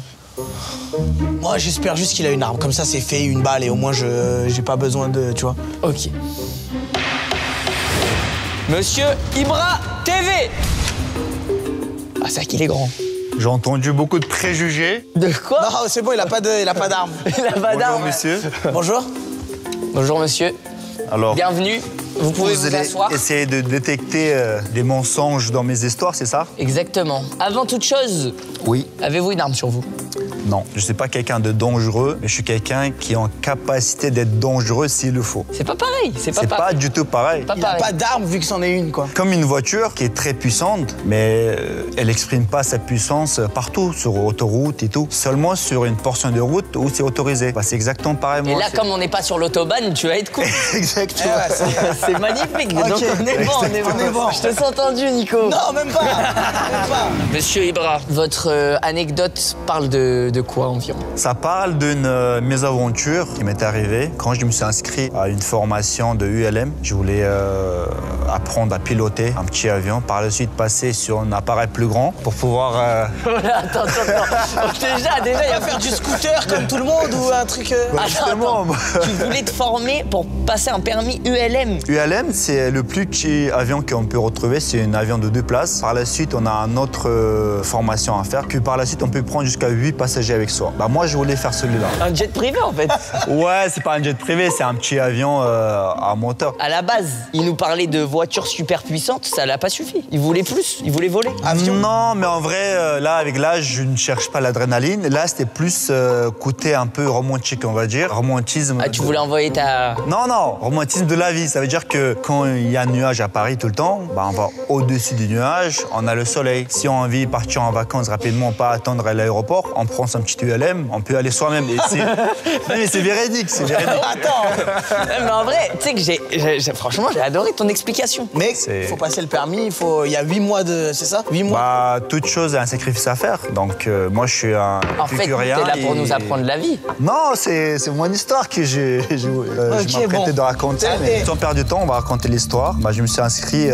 Moi, j'espère juste qu'il a une arme. Comme ça, c'est fait, une balle, et au moins, j'ai pas besoin de... Tu vois? Ok. Monsieur Ibra TV. Ah, c'est vrai qu'il est grand. J'ai entendu beaucoup de préjugés. De quoi? Non, c'est bon, il a pas d'arme. Il a pas Bonjour, d'arme. monsieur. Bonjour. Bonjour, monsieur. Alors, Bienvenue. Vous pouvez vous allez asseoir. essayer de détecter des mensonges dans mes histoires, c'est ça? Exactement. Avant toute chose, Oui. avez-vous une arme sur vous? Non, je ne suis pas quelqu'un de dangereux, mais je suis quelqu'un qui est en capacité d'être dangereux s'il le faut. C'est pas pareil. C'est C'est pas du tout pareil. Pas Il a pareil. pas d'arme vu que c'en est une, quoi. Comme une voiture qui est très puissante, mais elle n'exprime pas sa puissance partout, sur autoroute et tout. Seulement sur une portion de route où c'est autorisé. Bah, c'est exactement pareil. Et moi, là, c'est- comme on n'est pas sur l'autobahn, tu vas être cool. Exactement. C'est magnifique. Donc Ok. on est bon, On est bon. Je te sens tendu, Nico. Non, même pas. Même pas. Monsieur Ibra, votre anecdote parle de quoi environ? Ça parle d'une mésaventure qui m'est arrivée quand je me suis inscrit à une formation de ULM. Je voulais apprendre à piloter un petit avion, par la suite passer sur un appareil plus grand pour pouvoir... Attends. Déjà, il y a Faire du scooter comme tout le monde ou un truc... Justement, moi. Tu voulais te former pour passer un permis ULM. ULM, c'est le plus petit avion qu'on peut retrouver. C'est un avion de 2 places. Par la suite, on a une autre formation à faire. Puis par la suite, on peut prendre jusqu'à 8 passagers voyager avec soi. Bah moi, je voulais faire celui-là. Un jet privé en fait. Ouais, c'est pas un jet privé, c'est un petit avion à moteur. À la base, il nous parlait de voitures super puissantes, ça l'a pas suffi. Il voulait plus, il voulait voler. Avion. Non, mais en vrai, là, avec l'âge, je ne cherche pas l'adrénaline. Là, c'était plus côté un peu romantique, on va dire. Romantisme. Ah, tu voulais envoyer ta... Non, romantisme de la vie. Ça veut dire que quand il y a un nuage à Paris tout le temps, bah, on va au-dessus du nuage, on a le soleil. Si on a envie de partir en vacances rapidement, pas attendre à l'aéroport, on prend son petit ULM, on peut aller soi-même. Mais c'est véridique, c'est véridique. Attends. Mais en vrai, tu sais que franchement, j'ai adoré ton explication. Mais il faut passer le permis, il y a 8 mois de... C'est ça 8 mois. Bah, toute chose a un sacrifice à faire. Donc, moi, je suis un En fait, t'es épicurien là pour et- nous apprendre la vie. Non, c'est mon histoire que je m'apprêtais bon. de raconter. Allez. Mais sans perdre du temps, on va raconter l'histoire. Bah, je me suis inscrit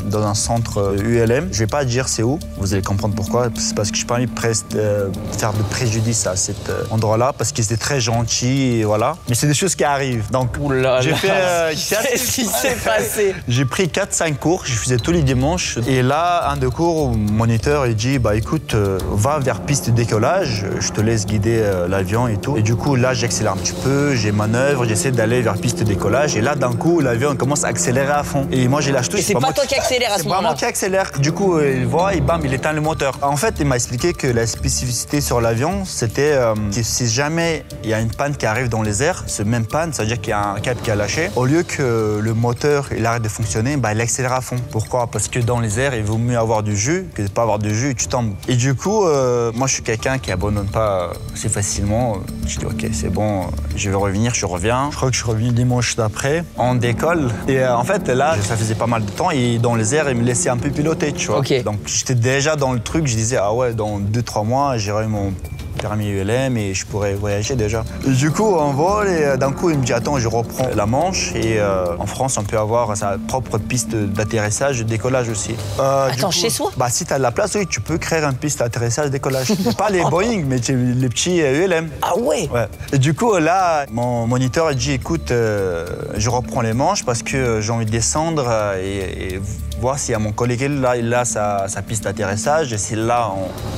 dans un centre ULM. Je vais pas dire c'est où. Vous allez comprendre pourquoi. C'est parce que je n'ai pas envie de faire de préjudice à cet endroit-là, parce qu'ils étaient très gentils et voilà. Mais c'est des choses qui arrivent. Donc, Oula j'ai là. fait Qu'est-ce qui s'est passé? j'ai pris 4-5 cours, je faisais tous les dimanches. Et là, un de cours, mon moniteur, il dit, bah écoute, va vers piste de décollage, je te laisse guider l'avion et tout. Et du coup, là, j'accélère un petit peu, j'ai manœuvre, j'essaie d'aller vers piste de décollage. Et là, d'un coup, l'avion commence à accélérer à fond. Et moi, j'ai lâché tout. Et c'est pas toi qui accélère à ce C'est pas moment-là. moi qui accélère. Du coup, il voit et bam, il éteint le moteur. En fait, il m'a expliqué que la spécificité sur l'avion, c'était que si jamais il y a une panne qui arrive dans les airs, ce même panne, ça veut dire qu'il y a un câble qui a lâché. Au lieu que le moteur il arrête de fonctionner, bah, il accélère à fond. Pourquoi? Parce que dans les airs, il vaut mieux avoir du jus que de pas avoir de jus et tu tombes. Et du coup, moi, je suis quelqu'un qui abandonne pas assez facilement. Je dis, ok, c'est bon, je vais revenir, je reviens. Je crois que je suis revenu dimanche d'après. On décolle. Et en fait, là, ça faisait pas mal de temps et dans les airs, il me laissait un peu piloter, tu vois. Ok. Donc, j'étais déjà dans le truc. Je disais, ah ouais, dans 2-3 mois, j'aurai mon permis ULM et je pourrais voyager déjà. Et du coup, on vole et d'un coup, il me dit, attends, je reprends la Manche. Et en France, on peut avoir sa propre piste d'atterrissage et de décollage aussi. Attends, chez soi? Bah, si tu as de la place, oui, tu peux créer une piste d'atterrissage et décollage. Pas les Boeing, mais les petits ULM. Ah ouais? Ouais. Et du coup, là, mon moniteur a dit, écoute, je reprends les manches parce que j'ai envie de descendre et voir s'il y a mon collègue là, il a sa piste d'atterrissage. Et si là,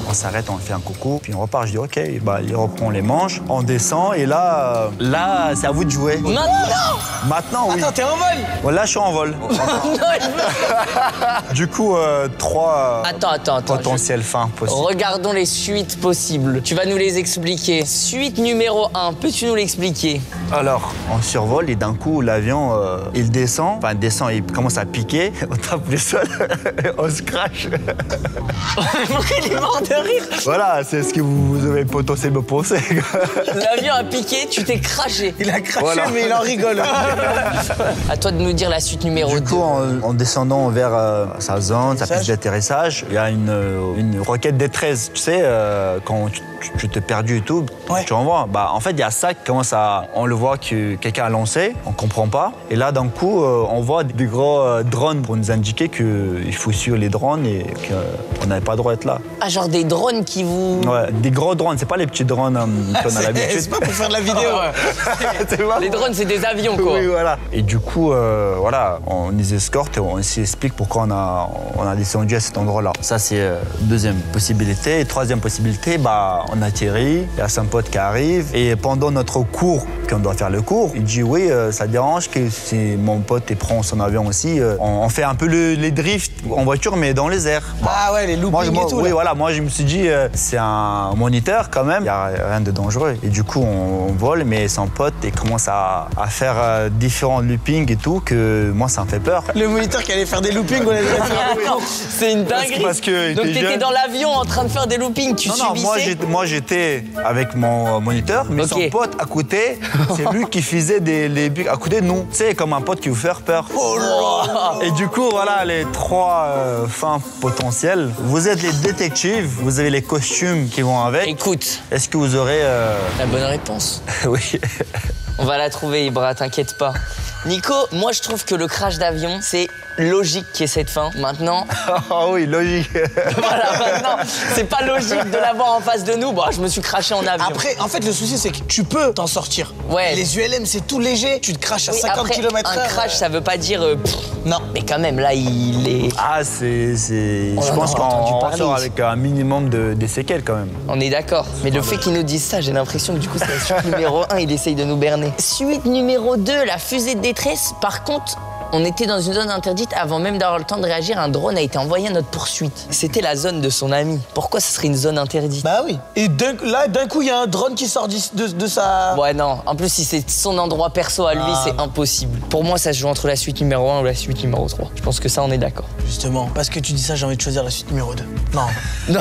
on s'arrête, on fait un coucou, puis on repart. Je dis, ok, bah, il reprend les manches, on descend et là, c'est à vous de jouer. Maintenant? Maintenant, oui. Attends, t'es en vol. Bon, là, je suis en vol. Non, il veut- Du coup, 3 Attends. potentielles fins possibles. Regardons les suites possibles. Tu vas nous les expliquer. Suite numéro 1, peux-tu nous l'expliquer? Alors, on survole et d'un coup, l'avion, il descend. Enfin, il commence à piquer. On tape le sol, on se crache. Pourquoi il est mort de rire? Voilà, c'est ce que vous avez potentiellement pensé. L'avion a piqué, tu t'es craché. Il a craché, Voilà. mais il en rigole. À toi de nous dire la suite numéro Du 2. coup, en descendant vers sa zone, sa piste d'atterrissage, il y a une roquette D13. Tu sais, quand tu t'es perdu et tout, Ouais. tu envoies. Bah, en fait, il y a ça qui commence à... On le voit que quelqu'un a lancé, on comprend pas. Et là, d'un coup, on voit des gros drones pour nous indiquer qu'il faut suivre les drones et qu'on n'avait pas le droit d'être là. Ah, genre des drones qui vous... Ouais, des gros drones, c'est pas les petits drones qu'on a l'habitude. C'est pas pour faire de la vidéo. C'est pas Les drones, c'est des avions, quoi. Oui, voilà. Et du coup, voilà, on les escorte et on s'explique pourquoi on a descendu à cet endroit-là. Ça, c'est deuxième possibilité. Et troisième possibilité, bah, on atterrit, il y a son pote qui arrive. Et pendant notre cours, qu'on doit faire le cours, il dit oui, ça dérange que si mon pote prend son avion aussi, on fait un peu les drifts en voiture, mais dans les airs. Ah ouais, les loopings et tout. Oui, là. voilà, moi je me suis dit, c'est un moniteur quand même, il n'y a rien de dangereux. Et du coup, on vole, mais son pote il commence à faire différents loopings et tout, que moi ça me fait peur. Le moniteur qui allait faire des loopings, on allait faire Attends, c'est une dinguerie. Parce que Donc t'es t'étais jeune. dans l'avion en train de faire des loopings, tu Non, subissais? moi j'étais avec mon moniteur, mais Ok. son pote à côté, c'est lui qui faisait les bugs à côté de nous. Tu sais, comme un pote qui vous fait peur. Et du coup, voilà les 3 fins potentielles. Vous êtes les détectives, vous avez les costumes qui vont avec. Écoute, Est-ce que vous aurez... la bonne réponse. Oui. On va la trouver, Ibra, t'inquiète pas. Nico, moi je trouve que le crash d'avion, c'est logique qu'il y ait cette fin. Maintenant, Ah oui, logique. voilà, maintenant, c'est pas logique de l'avoir en face de nous. Bon, je me suis craché en avion. Après, en fait, le souci, c'est que tu peux t'en sortir. Ouais. Les ULM, c'est tout léger. Tu te craches à Oui, 50 après, km/h. un crash, ça veut pas dire... Non. Mais quand même, là, il est... Ah, je en pense a qu'on entendu parler ressort ici. avec un minimum de séquelles quand même. On est d'accord. Mais le fait qu'ils nous disent ça, j'ai l'impression que du coup, c'est la suite numéro 1, il essaye de nous berner. Suite numéro 2, la fusée de détresse. Par contre, on était dans une zone interdite. Avant même d'avoir le temps de réagir, un drone a été envoyé à notre poursuite. C'était la zone de son ami. Pourquoi ce serait une zone interdite? Bah oui. Et d'un coup, il y a un drone qui sort de sa... Ouais, non. En plus, si c'est son endroit perso à lui, c'est impossible. Pour moi, ça se joue entre la suite numéro 1 ou la suite numéro 3. Je pense que ça, on est d'accord. Justement, parce que tu dis ça, j'ai envie de choisir la suite numéro 2. Non. Non.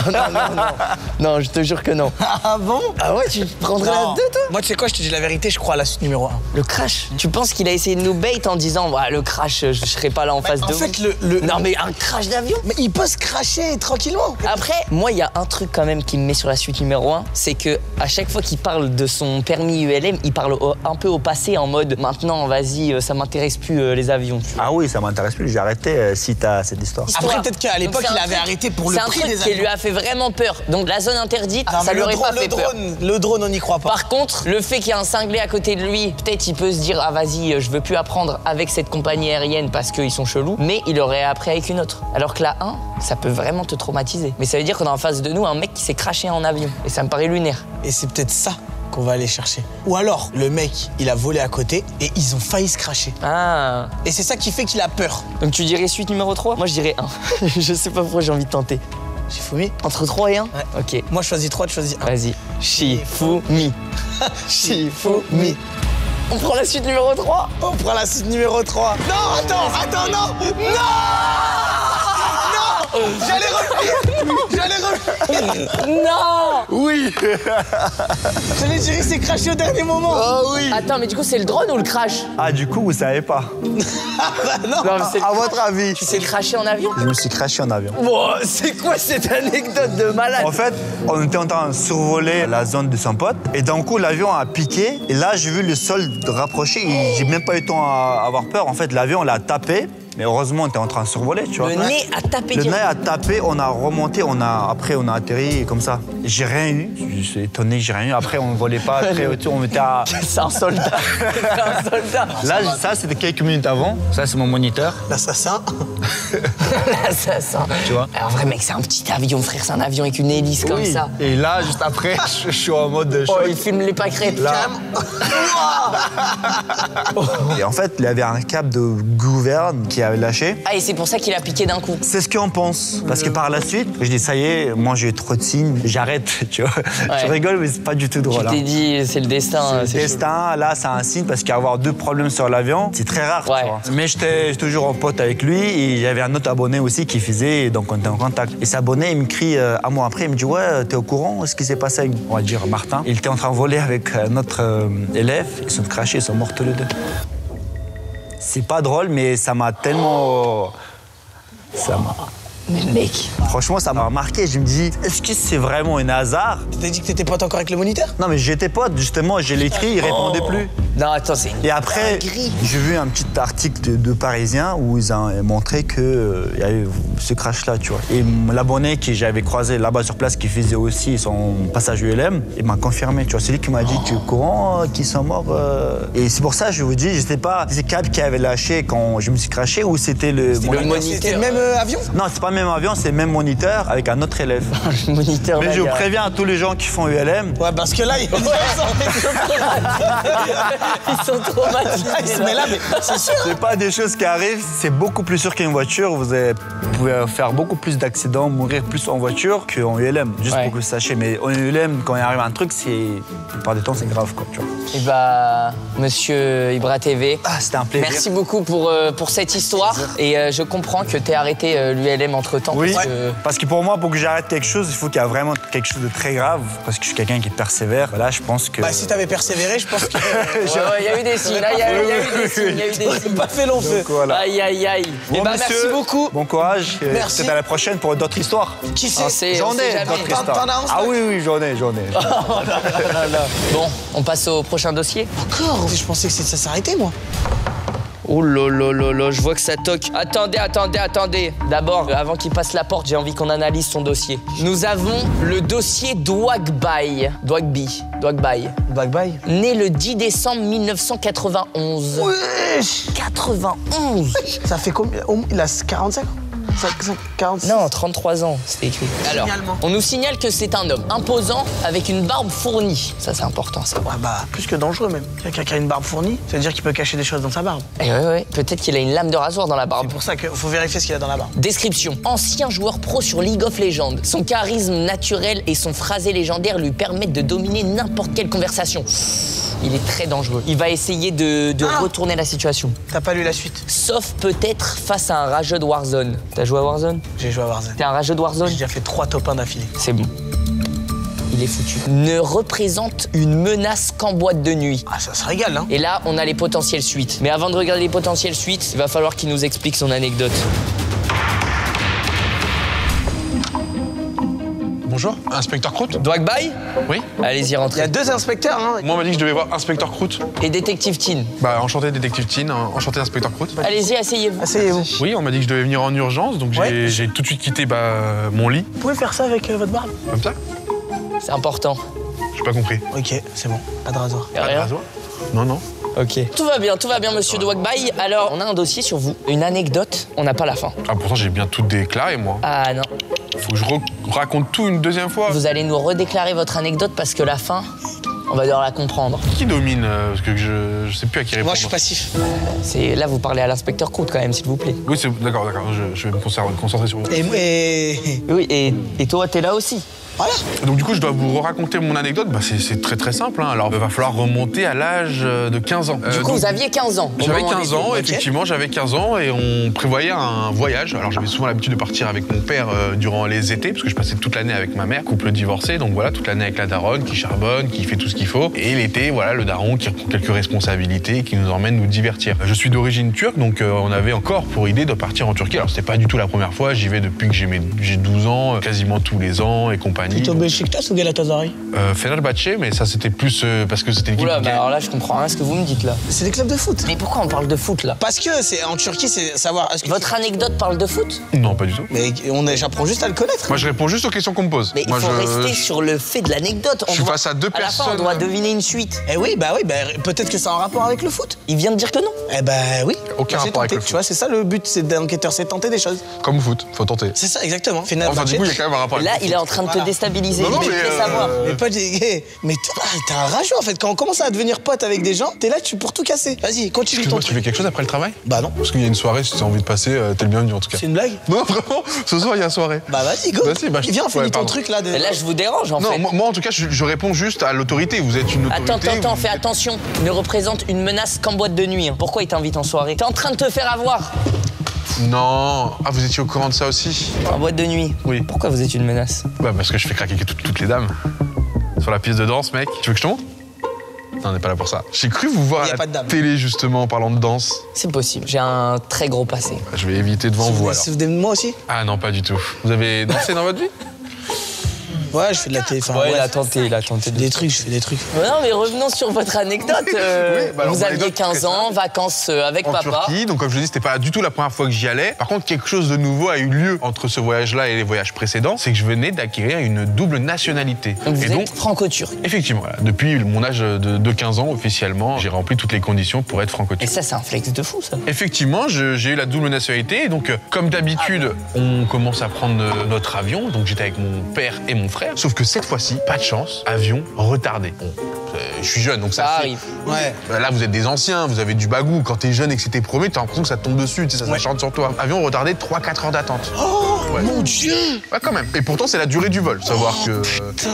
Non, je te jure que non. Ah bon? Ah ouais, tu prendrais la 2, toi? Moi, tu sais quoi, je te dis la vérité, je crois à la suite numéro 1. Le crash. Tu penses qu'il a essayé de nous bait en disant, ouais, le crash, je serai pas là en face de En fait, vous. Non, mais un crash d'avion? Mais il peut se cracher tranquillement. Après, moi, il y a un truc quand même qui me met sur la suite numéro 1, c'est que à chaque fois qu'il parle de son permis ULM, il parle un peu au passé en mode maintenant, vas-y, ça m'intéresse plus les avions. Ah oui, ça m'intéresse plus. J'ai arrêté si t'as cette histoire. Après, peut-être qu'à l'époque, Donc, il c'est un avait truc- arrêté pour le prix C'est un des truc qui avions. lui a fait vraiment peur. Donc la zone interdite, Non, ça mais lui aurait pas le fait peur. le drone, on n'y croit pas. Par contre, le fait qu'il y ait un cinglé à côté de lui, peut-être il peut se dire ah vas-y, je veux plus apprendre avec cette compagnie aérienne parce qu'ils sont chelous, mais il aurait appris avec une autre. Alors que la 1, ça peut vraiment te traumatiser. Mais ça veut dire qu'on a en face de nous un mec qui s'est craché en avion. Et ça me paraît lunaire. Et c'est peut-être ça qu'on va aller chercher. Ou alors, le mec, il a volé à côté et ils ont failli se cracher. Ah. Et c'est ça qui fait qu'il a peur. Donc tu dirais suite numéro 3? Moi je dirais 1. Je sais pas pourquoi j'ai envie de tenter. Shifumi? Entre 3 et 1? Ouais. Ok. Moi, je choisis 3, tu choisis 1. Vas-y. Shifumi. Shifumi. On prend la suite numéro 3? On prend la suite numéro 3. Non, attends, non! Non! J'allais revenir! Non! Oui. J'allais dire, il s'est craché au dernier moment. Oh oui. Attends, mais du coup c'est le drone ou le crash? Ah, du coup, vous savez pas. Non. Non, mais c'est... À votre avis? Tu t'es craché en avion? Je me suis craché en avion. Wow, c'est quoi cette anecdote de malade? En fait, on était en train de survoler la zone de son pote et d'un coup l'avion a piqué et là j'ai vu le sol rapprocher et j'ai même pas eu le temps à avoir peur. En fait, l'avion l'a tapé. Mais heureusement, on était en train de survoler, tu vois. Le nez a tapé Le nez direct. a tapé, on a remonté, après on a atterri comme ça. J'ai rien eu, je suis étonné que j'ai rien eu. Après, on ne volait pas très autour, on était à... C'est un soldat. C'est un soldat. Là, ça, c'était quelques minutes avant. Ça, c'est mon moniteur. L'assassin. L'assassin. Tu vois. En vrai, mec, c'est un petit avion, frère. C'est un avion avec une hélice comme Oui. ça. Et là, juste après, je suis en mode choc. Oh, il filme les pâquerettes. Là. Et en fait, il y avait un câble de gouverne qui avait lâché. Ah, et c'est pour ça qu'il a piqué d'un coup. C'est ce qu'on pense. Parce que par la suite, je dis, ça y est, moi j'ai eu trop de signes, j'arrête, tu vois. Ouais. Je rigole, mais c'est pas du tout drôle. Tu t'es dit, c'est le destin. Le c'est destin, là, c'est un signe parce qu'avoir 2 problèmes sur l'avion, c'est très rare. Ouais. Tu vois. Mais j'étais toujours en pote avec lui et il y avait un autre abonné aussi qui faisait, donc on était en contact. Et cet abonné, il me crie un mois après, il me dit ouais, t'es au courant de ce qui s'est passé avec, on va dire, Martin. Il était en train de voler avec notre élève, ils sont crachés, ils sont morts tous les 2. C'est pas drôle, mais ça m'a tellement. Ça m'a. Mais mec. Franchement, ça m'a marqué. Je me dis, est-ce que c'est vraiment un hasard? Tu t'as dit que t'étais pote encore avec le moniteur? Non, mais j'étais pote, justement, j'ai l'écrit, il répondait plus. Non, attends, c'est une Et après, dinguerie. j'ai vu un petit article de Parisien où ils ont montré qu'il y avait ce crash-là, tu vois. Et l'abonné que j'avais croisé là-bas sur place, qui faisait aussi son passage ULM, il m'a confirmé, tu vois. C'est lui qui m'a dit, tu es au courant qu'ils sont morts Et c'est pour ça que je vous dis, je sais pas si c'est câble qui avait lâché quand je me suis craché ou c'était le moniteur. C'était le même avion? Non, c'est pas le même avion, c'est le même moniteur avec un autre élève. Le moniteur. Mais là, je il y a- préviens à tous les gens qui font ULM, Ouais, parce que là, il... Ils sont traumatisés. mais là, mais c'est sûr. c'est pas des choses qui arrivent, c'est beaucoup plus sûr qu'une voiture. Vous pouvez faire beaucoup plus d'accidents, mourir plus en voiture qu'en ULM, juste Ouais. pour que vous sachiez. Mais en ULM, quand il arrive un truc, la plupart du temps, c'est grave, quoi, tu vois. Et bah, monsieur Ibra TV. Ah, c'était un plaisir. Merci beaucoup pour cette histoire. Et je comprends que tu aies arrêté l'ULM entre-temps. Oui, parce que- parce que pour moi, pour que j'arrête quelque chose, il faut qu'il y ait vraiment quelque chose de très grave. Parce que je suis quelqu'un qui persévère. Voilà, je pense que... Bah, si t'avais persévéré, je pense que... Ouais, il y a eu des signes. Là, il y a eu des signes. Il y a eu des T'aurais signes. pas fait long feu. Donc, voilà. Aïe, aïe, aïe. Bon, Et bah, monsieur, merci beaucoup. Bon courage. et Merci. Peut-être à la prochaine pour d'autres histoires. Qui On c'est? sait- J'en on sait ai jamais. d'autres T'en histoires. as un Ah stock? oui, j'en ai. Bon, on passe au prochain dossier. Encore? Je pensais que ça s'arrêtait, moi. Oh là, je vois que ça toque. Attendez. D'abord, avant qu'il passe la porte, j'ai envie qu'on analyse son dossier. Nous avons le dossier Dwagby. Dwagby. Né le 10 décembre 1991. Wesh. 91. Ça fait combien? Il a 45 ans? 45. Non, 33 ans, c'était écrit. Alors, on nous signale que c'est un homme imposant avec une barbe fournie. Ça, c'est important, ça. Ouais, bah, plus que dangereux même. Quelqu'un qui a une barbe fournie, ça veut dire qu'il peut cacher des choses dans sa barbe. Eh ouais. Peut-être qu'il a une lame de rasoir dans la barbe. C'est pour ça qu'il faut vérifier ce qu'il a dans la barbe. Description. Ancien joueur pro sur League of Legends. Son charisme naturel et son phrasé légendaire lui permettent de dominer n'importe quelle conversation. Il est très dangereux. Il va essayer de retourner la situation. T'as pas lu la suite? Sauf peut-être face à un rageux de Warzone. T'as joué à Warzone? J'ai joué à Warzone. T'es un rageux de Warzone? J'ai déjà fait 3 top 1 d'affilée. C'est bon. Il est foutu. Ne représente une menace qu'en boîte de nuit. Ah, ça se régale, hein. Et là, on a les potentielles suites. Mais avant de regarder les potentielles suites, il va falloir qu'il nous explique son anecdote. Bonjour, inspecteur Croûte? Dwagby? Oui. Allez-y, Il y rentrez. a 2 inspecteurs, hein. Moi, on m'a dit que je devais voir inspecteur Croûte. Et détective Tin. Bah, enchanté, détective Tin, enchanté, inspecteur Croûte. Allez-y, asseyez-vous. Asseyez-vous. Oui, on m'a dit que je devais venir en urgence, donc Ouais. j'ai tout de suite quitté mon lit. Vous pouvez faire ça avec votre barbe? Comme ça? C'est important. J'ai pas compris. Ok, c'est bon. Pas de rasoir. Y'a rien? Rasoir? Non, non. Ok. Tout va bien, monsieur Dwagby. Alors, on a un dossier sur vous. Une anecdote, on n'a pas la fin. Ah, pourtant, j'ai bien tout déclaré, moi. Ah non. Faut que je raconte tout une deuxième fois. Vous allez nous redéclarer votre anecdote parce que la fin, on va devoir la comprendre. Qui domine? Parce que je sais plus à qui répondre. Moi, je suis passif. Là, vous parlez à l'inspecteur Croûte quand même, s'il vous plaît. Oui, c'est d'accord. Je vais me concentrer sur vous. Oui, et toi, t'es là aussi. Voilà. Donc du coup, je dois vous raconter mon anecdote. Bah, c'est très simple. Hein. Alors, il va falloir remonter à l'âge de 15 ans. Du coup, vous aviez 15 ans. au J'avais moment 15 des ans, faits. effectivement, j'avais 15 ans et on prévoyait un voyage. Alors j'avais souvent l'habitude de partir avec mon père durant les étés, parce que je passais toute l'année avec ma mère, couple divorcé, donc voilà, toute l'année avec la daronne, qui charbonne, qui fait tout ce qu'il faut. Et l'été, voilà, le daron qui reprend quelques responsabilités, qui nous emmène nous divertir. Je suis d'origine turque, donc on avait encore pour idée de partir en Turquie. Alors c'était pas du tout la première fois, j'y vais depuis que j'ai 12 ans, quasiment tous les ans et compagnie. Plutôt Beşiktaş ou Galatasaray? Fenerbahçe, mais ça c'était plus parce que c'était l'équipe. Oula, qui bah gagne. alors là, je comprends rien ce que vous me dites là. C'est des clubs de foot. Mais pourquoi on parle de foot là? Parce que c'est en Turquie, c'est savoir. Est-ce que Votre anecdote parle de foot? Non, pas du tout. Mais j'apprends juste à le connaître. Moi, je réponds juste aux questions qu'on me pose. Mais Moi, il faut rester sur le fait de l'anecdote. je suis face à 2 À la fin, on personnes. doit deviner une suite. Eh oui, peut-être que c'est en rapport avec le foot. Il vient de dire que non. Eh bah oui. Aucun J'ai rapport avec tenté, le foot. Tu vois, c'est ça le but, c'est d'enquêteur, c'est tenter des choses. Comme au foot, faut tenter. C'est ça, exactement. Enfin, du coup, il y a quand même un rapport avec Là, le foot. il est en train de te Voilà. déstabiliser. Non, non, il mais, fait savoir. Mais pas des. Mais t'es un rageux en fait. Quand on commence à devenir pote avec des gens, t'es là pour tout casser. Vas-y, continue ton Excuse-moi, tu truc. fais quelque chose après le travail? Bah non. Parce qu'il y a une soirée, si tu as envie de passer, t'es le bienvenu en tout cas. C'est une blague? Non, vraiment, ce soir, il y a soirée. Bah vas-y, go. Vas-y, bah, Viens, finis ton pardon. truc là. Là, je vous dérange en Non, fait. moi, en tout cas, je réponds juste à l'autorité. Vous êtes une autorité. Attends, vous- fais attention. Ne représente une menace qu'en boîte de nuit. hein. Pourquoi il t'invite en soirée? T'es en train de te faire avoir. Non. Ah, vous étiez au courant de ça aussi? En boîte de nuit. Oui. Pourquoi vous êtes une menace? Bah, parce que je fais craquer toutes les dames. Sur la piste de danse, mec. Tu veux que je te montre? Non, on n'est pas là pour ça. J'ai cru vous voir Y a à pas de la dame. télé, justement, en parlant de danse. C'est possible. J'ai un très gros passé. Je vais éviter devant vous, alors. Vous de moi aussi? Ah non, pas du tout. Vous avez dansé dans votre vie? Ouais, je fais de la télé. Enfin, Ouais, il bref. a tenté, il a tenté. Des trucs, je fais des trucs. Non, mais revenons sur votre anecdote. bah alors, vous mon aviez anecdote, 15 c'est ans, vacances avec En papa. Turquie, donc comme je le dis, c'était pas du tout la première fois que j'y allais. Par contre, quelque chose de nouveau a eu lieu entre ce voyage-là et les voyages précédents, c'est que je venais d'acquérir une double nationalité. Donc vous et donc, êtes franco-turc. effectivement, voilà, depuis mon âge de 15 ans, officiellement, j'ai rempli toutes les conditions pour être Et franco-turc. ça, c'est un flex de fou, ça. Effectivement, j'ai eu la double nationalité, et donc comme d'habitude, on commence à prendre notre avion, donc j'étais avec mon père et mon frère, sauf que cette fois-ci, pas de chance, avion retardé. Bon, je suis jeune, donc ça Ça fait- arrive. Ouais. Là, vous êtes des anciens, vous avez du bagou. Quand t'es jeune et que c'est tes premiers, t'as l'impression que ça te tombe dessus, tu sais, ça chante sur toi. Avion retardé, 3-4 heures d'attente. Oh Ouais. mon Dieu. Ouais, quand même. Et pourtant, c'est la durée du vol. Savoir que. Putain.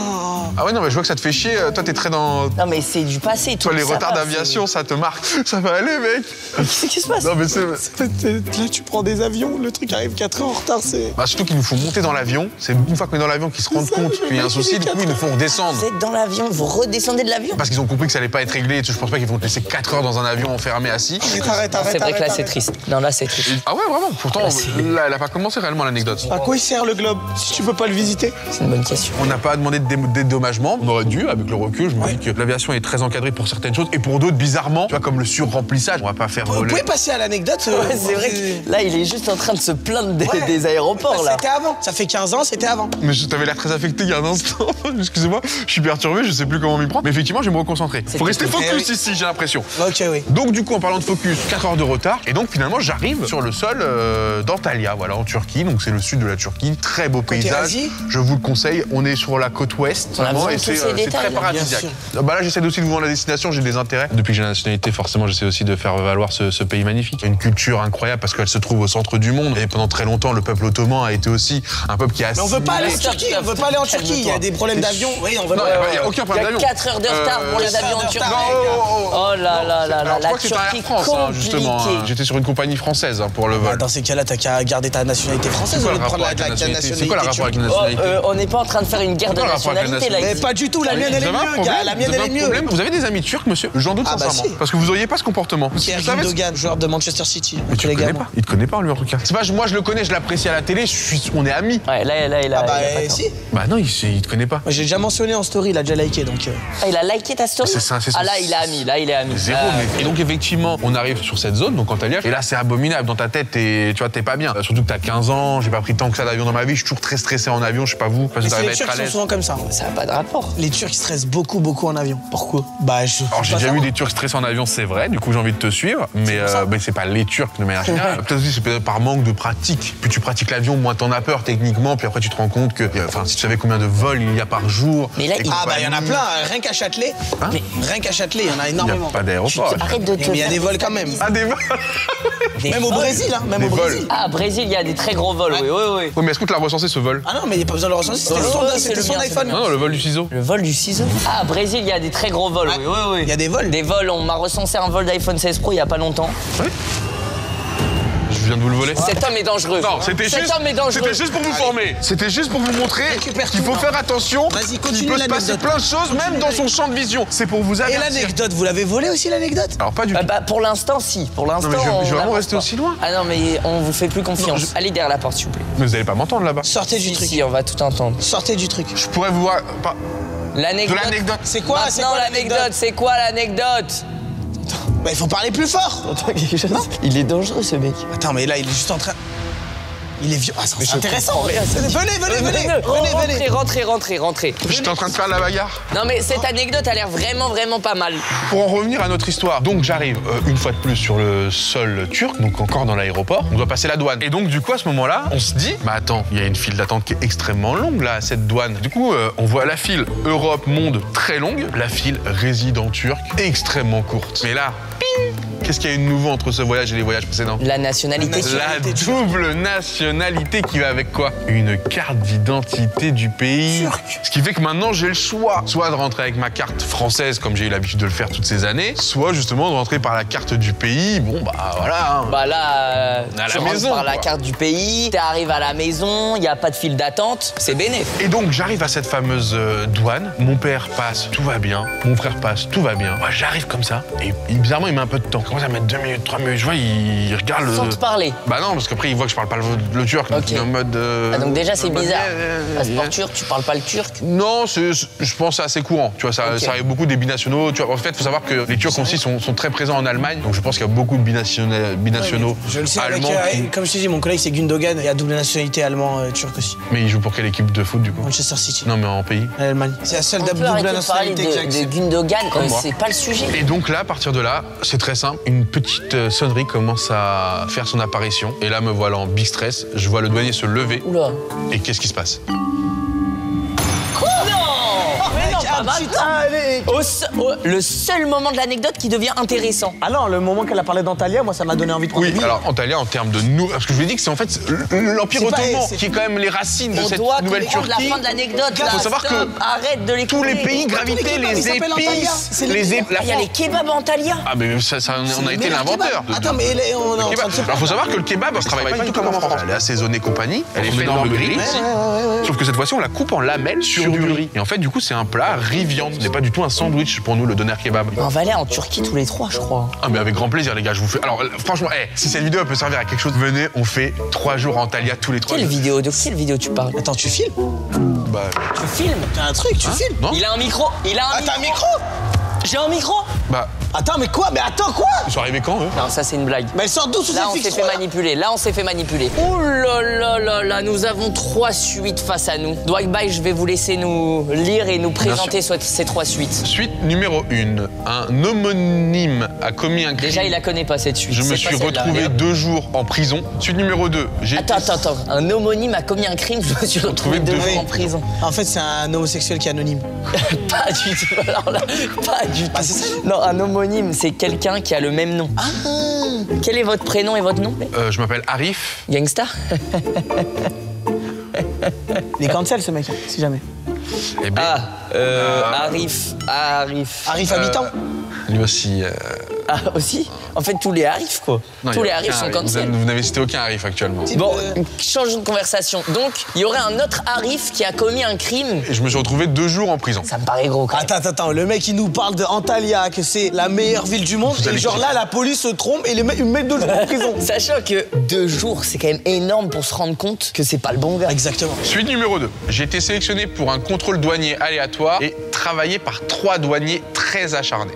Ah ouais, non, mais je vois que ça te fait chier. Toi, t'es très dans. Non, mais c'est du passé. Tout Toi, les ça retards va, d'aviation, ça te marque. Ça va aller, mec. Qu'est-ce qui se passe? Non, mais c'est. Là, tu prends des avions, le truc arrive 4 heures en retard, c'est. Bah, surtout qu'il nous faut monter dans l'avion. C'est une fois qu'on est dans l'avion qu'ils se rendent ça, compte le qu'il y a un mec, il souci. est Du coup, ils nous font redescendre. Vous êtes dans l'avion, vous redescendez de l'avion? Parce qu'ils ont compris que ça allait pas être réglé. Je pense pas qu'ils vont te laisser 4 heures dans un avion enfermé assis. Arrête. C'est vrai que là, c'est triste. Non, là, c'est triste. Ah ouais, vraiment. Pourtant, Ah, c'est- là, elle a pas commencé réellement l'anecdote. À quoi il sert le globe si tu peux pas le visiter? C'est une bonne question. On n'a pas demandé de dédommagement. On aurait dû, avec le recul. Je me dis que l'aviation est très encadrée pour certaines choses et pour d'autres, bizarrement, tu vois, comme le surremplissage, on va pas faire Vous voler. pouvez passer à l'anecdote Ouais, c'est vrai que là, il est juste en train de se plaindre des aéroports, là. C'était avant. Ça fait 15 ans, c'était avant. Mais t'avais l'air très affecté il y a un instant. Excusez-moi, je suis perturbé, je sais plus comment m'y prendre. Mais effectivement, je vais me reconcentrer. Faut rester focus ici, j'ai l'impression. Ok, oui. Donc du coup, en parlant de focus, 4 heures de retard. Et donc finalement, j'arrive sur le sol d'Antalya, voilà, en Turquie. Donc c'est le sud de la Turquie, très beau paysage. Asie. Je vous le conseille. On est sur la côte ouest, On a vraiment, besoin et de tous c'est ces détails, très là, paradisiaque. bien Bah là, j'essaie aussi de vous vendre la destination. J'ai des intérêts. Depuis que j'ai la nationalité, forcément, j'essaie aussi de faire valoir ce pays magnifique. Il y a une culture incroyable parce qu'elle se trouve au centre du monde. Et pendant très longtemps, le peuple ottoman a été aussi un peuple qui a. Mais on veut pas aller en Stop, Turquie, stop, on veut pas aller en Turquie. Il y a des problèmes d'avion. Oui, on veut Non, pas. il n'y a aucun Il y problème a d'avion. 4 heures de retard pour les avions en Turquie. Oh là là là là, Alors, je la crois que c'était en Turquie Air France, hein, justement. compliquée. J'étais sur une compagnie française pour le vol. Dans ces cas-là, t'as qu'à garder ta nationalité française C'est au quoi lieu le de prendre rapport avec la nationalité? C'est quoi le rapport avec la Oh, nationalité? on n'est pas en train de faire une guerre de C'est quoi le rapport avec la nationalité, là. Mais ici. pas du tout, la mienne elle est Vous avez un mieux, gars. La mienne Vous elle avez est un mieux. problème Vous avez des amis turcs, monsieur? J'en doute Ah bah sincèrement. si. Parce que vous auriez pas ce comportement. Pierre Vous savez- Gundogan, joueur de Manchester City. Mais tu le Les gars, connais pas. Il te connaît pas, lui, en tout cas. C'est pas, moi, je le connais, je l'apprécie à la télé, on est amis. Ouais, là, il a. Ah bah il a pas si. tort. Bah non, il te connaît pas. Moi, j'ai déjà mentionné en story, il a déjà liké donc. Ah, il a liké ta story. C'est ça, c'est ça. Ah là, il a ami. Là, il est ami. Zéro, mais... Et donc, effectivement, on arrive sur cette zone, donc Antalya, et là, c'est abominable. Dans ta tête, tu vois, t'es pas bien. Surtout que t'as 15 ans, j'ai pas pris tant que ça d'avion dans ma vie, je suis toujours très stressé en avion, je sais pas vous, parce Mais que c'est t'arrives à les être Turcs à qui sont l'aise. souvent comme ça. Ça n'a pas de rapport. Les Turcs ils stressent beaucoup en avion. Pourquoi? Bah je. Alors j'ai déjà vu des Turcs stressés en avion, c'est vrai, du coup j'ai envie de te suivre, mais c'est pas les Turcs de manière générale. Peut-être aussi c'est peut-être par manque de pratique. Plus tu pratiques l'avion, moins t'en as peur techniquement, puis après tu te rends compte que, enfin si tu savais combien de vols il y a par jour. Mais là, et il- Ah bah il y en a compagnie. plein, rien qu'à Châtelet. Hein Rien qu'à Châtelet, il y en a Il n'y énormément. a pas d'aéroport. Arrête de te. Mais il y a faire des vols quand même. Ah des vols. des Même au vols. Brésil, hein, même Des au vols. Brésil. Ah, Brésil, il y a des très gros vols, oui. Oui mais est-ce qu'on te l'a recensé ce vol? Ah non, mais il n'y a pas besoin de le ressentir, c'était Ouais, son, ouais, c'était c'est son le mien, iPhone. Non, le vol du ciseau. Le vol du ciseau. Ah, Brésil, il y a des très gros vols, oui. Il y a des vols. Des vols, on m'a recensé un vol d'iPhone 16 Pro il y a pas longtemps. Je viens de vous le voler. Cet homme est dangereux. Non, c'était Cet juste, homme est dangereux. c'était juste pour vous former. C'était juste pour vous montrer Récupère qu'il tout, faut hein. faire attention. Vas-y, qu'il continue peut se passer l'anecdote. plein de choses, même dans son champ de vision. C'est pour vous Et avertir. l'anecdote, vous l'avez volée aussi l'anecdote? Alors pas du tout. Bah, pour l'instant, si. Pour l'instant, Non, mais je vais on vraiment avance rester pas. aussi loin. Ah non, mais on vous fait plus confiance. Non, Allez derrière la porte, s'il vous plaît. Mais vous allez pas m'entendre là-bas. Sortez du Si, truc. si, on va tout entendre. Sortez du truc. Je pourrais vous voir. L'anecdote. De l'anecdote. C'est quoi? C'est Maintenant, quoi l'anecdote, c'est quoi l'anecdote? Bah il faut parler plus fort. Il est dangereux, ce mec. Attends, mais là il est juste en train. Il est vieux. Ah, c'est je intéressant. comprends rien, ça. Venez. Rentrez. J'étais en train de faire la bagarre. Non, mais cette anecdote a l'air vraiment pas mal. Pour en revenir à notre histoire, donc j'arrive une fois de plus sur le sol turc, donc encore dans l'aéroport. On doit passer la douane. Et donc du coup à ce moment-là, on se dit, bah attends, il y a une file d'attente qui est extrêmement longue là, à cette douane. Du coup, on voit la file Europe-Monde très longue, la file résident turc extrêmement courte. Mais là, ping, qu'est-ce qu'il y a eu de nouveau entre ce voyage et les voyages précédents? La nationalité. La double nationalité qui va avec quoi? Une carte d'identité du pays. Ce qui fait que maintenant j'ai le choix. Soit de rentrer avec ma carte française comme j'ai eu l'habitude de le faire toutes ces années, soit justement de rentrer par la carte du pays. Bon bah voilà. Hein. Bah là, À tu la rentres maison, par la quoi. carte du pays, t'arrives à la maison, il n'y a pas de file d'attente, c'est bénéf. Et donc j'arrive à cette fameuse douane. Mon père passe, tout va bien. Mon frère passe, tout va bien. Moi j'arrive comme ça et bizarrement il met un peu de temps. Il commence à mettre 2 minutes, 3 minutes. Je vois, il regarde le. Sans te parler. Bah non, parce qu'après il voit que je parle pas le turc. Donc Ok. il est en mode. Ah, donc déjà c'est en mode, bizarre. yeah. Passeport turc, tu parles pas le turc. Non, je pense que c'est assez courant. Tu vois, ça arrive beaucoup des binationaux. Tu vois, en fait, il faut savoir que les Turcs aussi sont très présents en Allemagne. Donc je pense qu'il y a beaucoup de binationaux Je le sais avec, allemands. comme je t'ai dit, mon collègue c'est Gundogan, il y a double nationalité allemand-turc aussi. Mais ils jouent pour quelle équipe de foot du coup? Manchester City. Non, mais en pays. L'Allemagne. C'est la seule On double peut arrêter de parler nationalité que de j'accepte. Gundogan, moi. c'est pas le sujet. Et donc là, à partir de là, c'est très simple. Une petite sonnerie commence à faire son apparition. Et là, me voilà en big stress. Je vois le douanier se lever. Oula. Et qu'est-ce qui se passe? Mais non, pas putain, maintenant. allez. Le seul moment de l'anecdote qui devient intéressant. Ah non, le moment qu'elle a parlé d'Antalya, moi ça m'a donné envie de prendre Oui, une alors Antalya en termes de nous, parce que je vous ai dit que c'est en fait l'Empire C'est pas- ottoman c'est- qui est quand même les racines de On cette doit nouvelle comprendre la Turquie. fin de l'anecdote. là. Faut savoir Stop, que arrête de l'écouter. Tous les pays gravitaient kebabs, les ils s'appellent Antalya. épices, C'est les les meilleurs. épices. Ah, il y a les kebabs Antalya. Ah mais ça on a été l'inventeur. Attends, mais on est en train de se Alors faut savoir que le kebab, ça travaille pas du tout comme en France. Elle est assaisonnée compagnie, elle est faite énorme grille. Sauf que cette fois-ci on la coupe en lamelles sur du riz. Et en fait du coup c'est un plat riz viande. C'est pas du tout un sandwich pour nous le doner kebab. On va aller en Turquie tous les 3, je crois. Ah mais avec grand plaisir les gars, je vous fais... Alors franchement, si cette vidéo peut servir à quelque chose, venez, on fait 3 jours en Antalya tous les 3 De jours. quelle vidéo tu parles? Attends, tu filmes? Bah, Tu filmes? T'as un truc, tu filmes? non. Il a un micro. Ah, t'as un micro? J'ai un micro. Bah, Attends, mais quoi? Mais attends, quoi? ils sont arrivés quand eux? Non, ça c'est une blague. Mais elle sort d'où sous Là, cette on s'est fixe fait manipuler. Là, on s'est fait manipuler. Oh là là là là, nous avons 3 suites face à nous. Dwight, je vais vous laisser nous lire et nous présenter ces 3 suites. Suite numéro 1. Un homonyme a commis un crime. Déjà, il la connaît pas cette suite. Je me C'est suis pas celle-là. retrouvé 2 jours en prison. Suite numéro 2. J'ai Attends. Un homonyme a commis un crime, je me suis retrouvé 2 jours en prison. En fait, c'est un homosexuel qui est anonyme. Pas du tout. Alors là, pas du tout. Ah, c'est ça, non, un homonyme, c'est quelqu'un qui a le même nom. Quel est votre prénom et votre nom? je m'appelle Arif. Gangsta? Il est cancel, ce mec, si jamais. Eh ben, Arif. Arif habitant. lui aussi. Ah, aussi? En fait, tous les Arif, quoi. Non, Tous il y les a Arif aucun sont Arif. cancel. Vous n'avez cité aucun Arif actuellement. Bon, changeons de conversation. Donc, il y aurait un autre Arif qui a commis un crime. Et je me suis retrouvé 2 jours en prison. Ça me paraît gros, quand même. Attends, le mec, il nous parle de Antalya, que c'est la meilleure ville du monde. Vous Et allez genre là, la police se trompe et il met 2 jours en prison. Sachant que 2 jours, c'est quand même énorme pour se rendre compte que c'est pas le bon gars. Exactement. Suite numéro 2. J'ai été sélectionné pour un contrôle douanier aléatoire et travaillé par 3 douaniers très acharnés.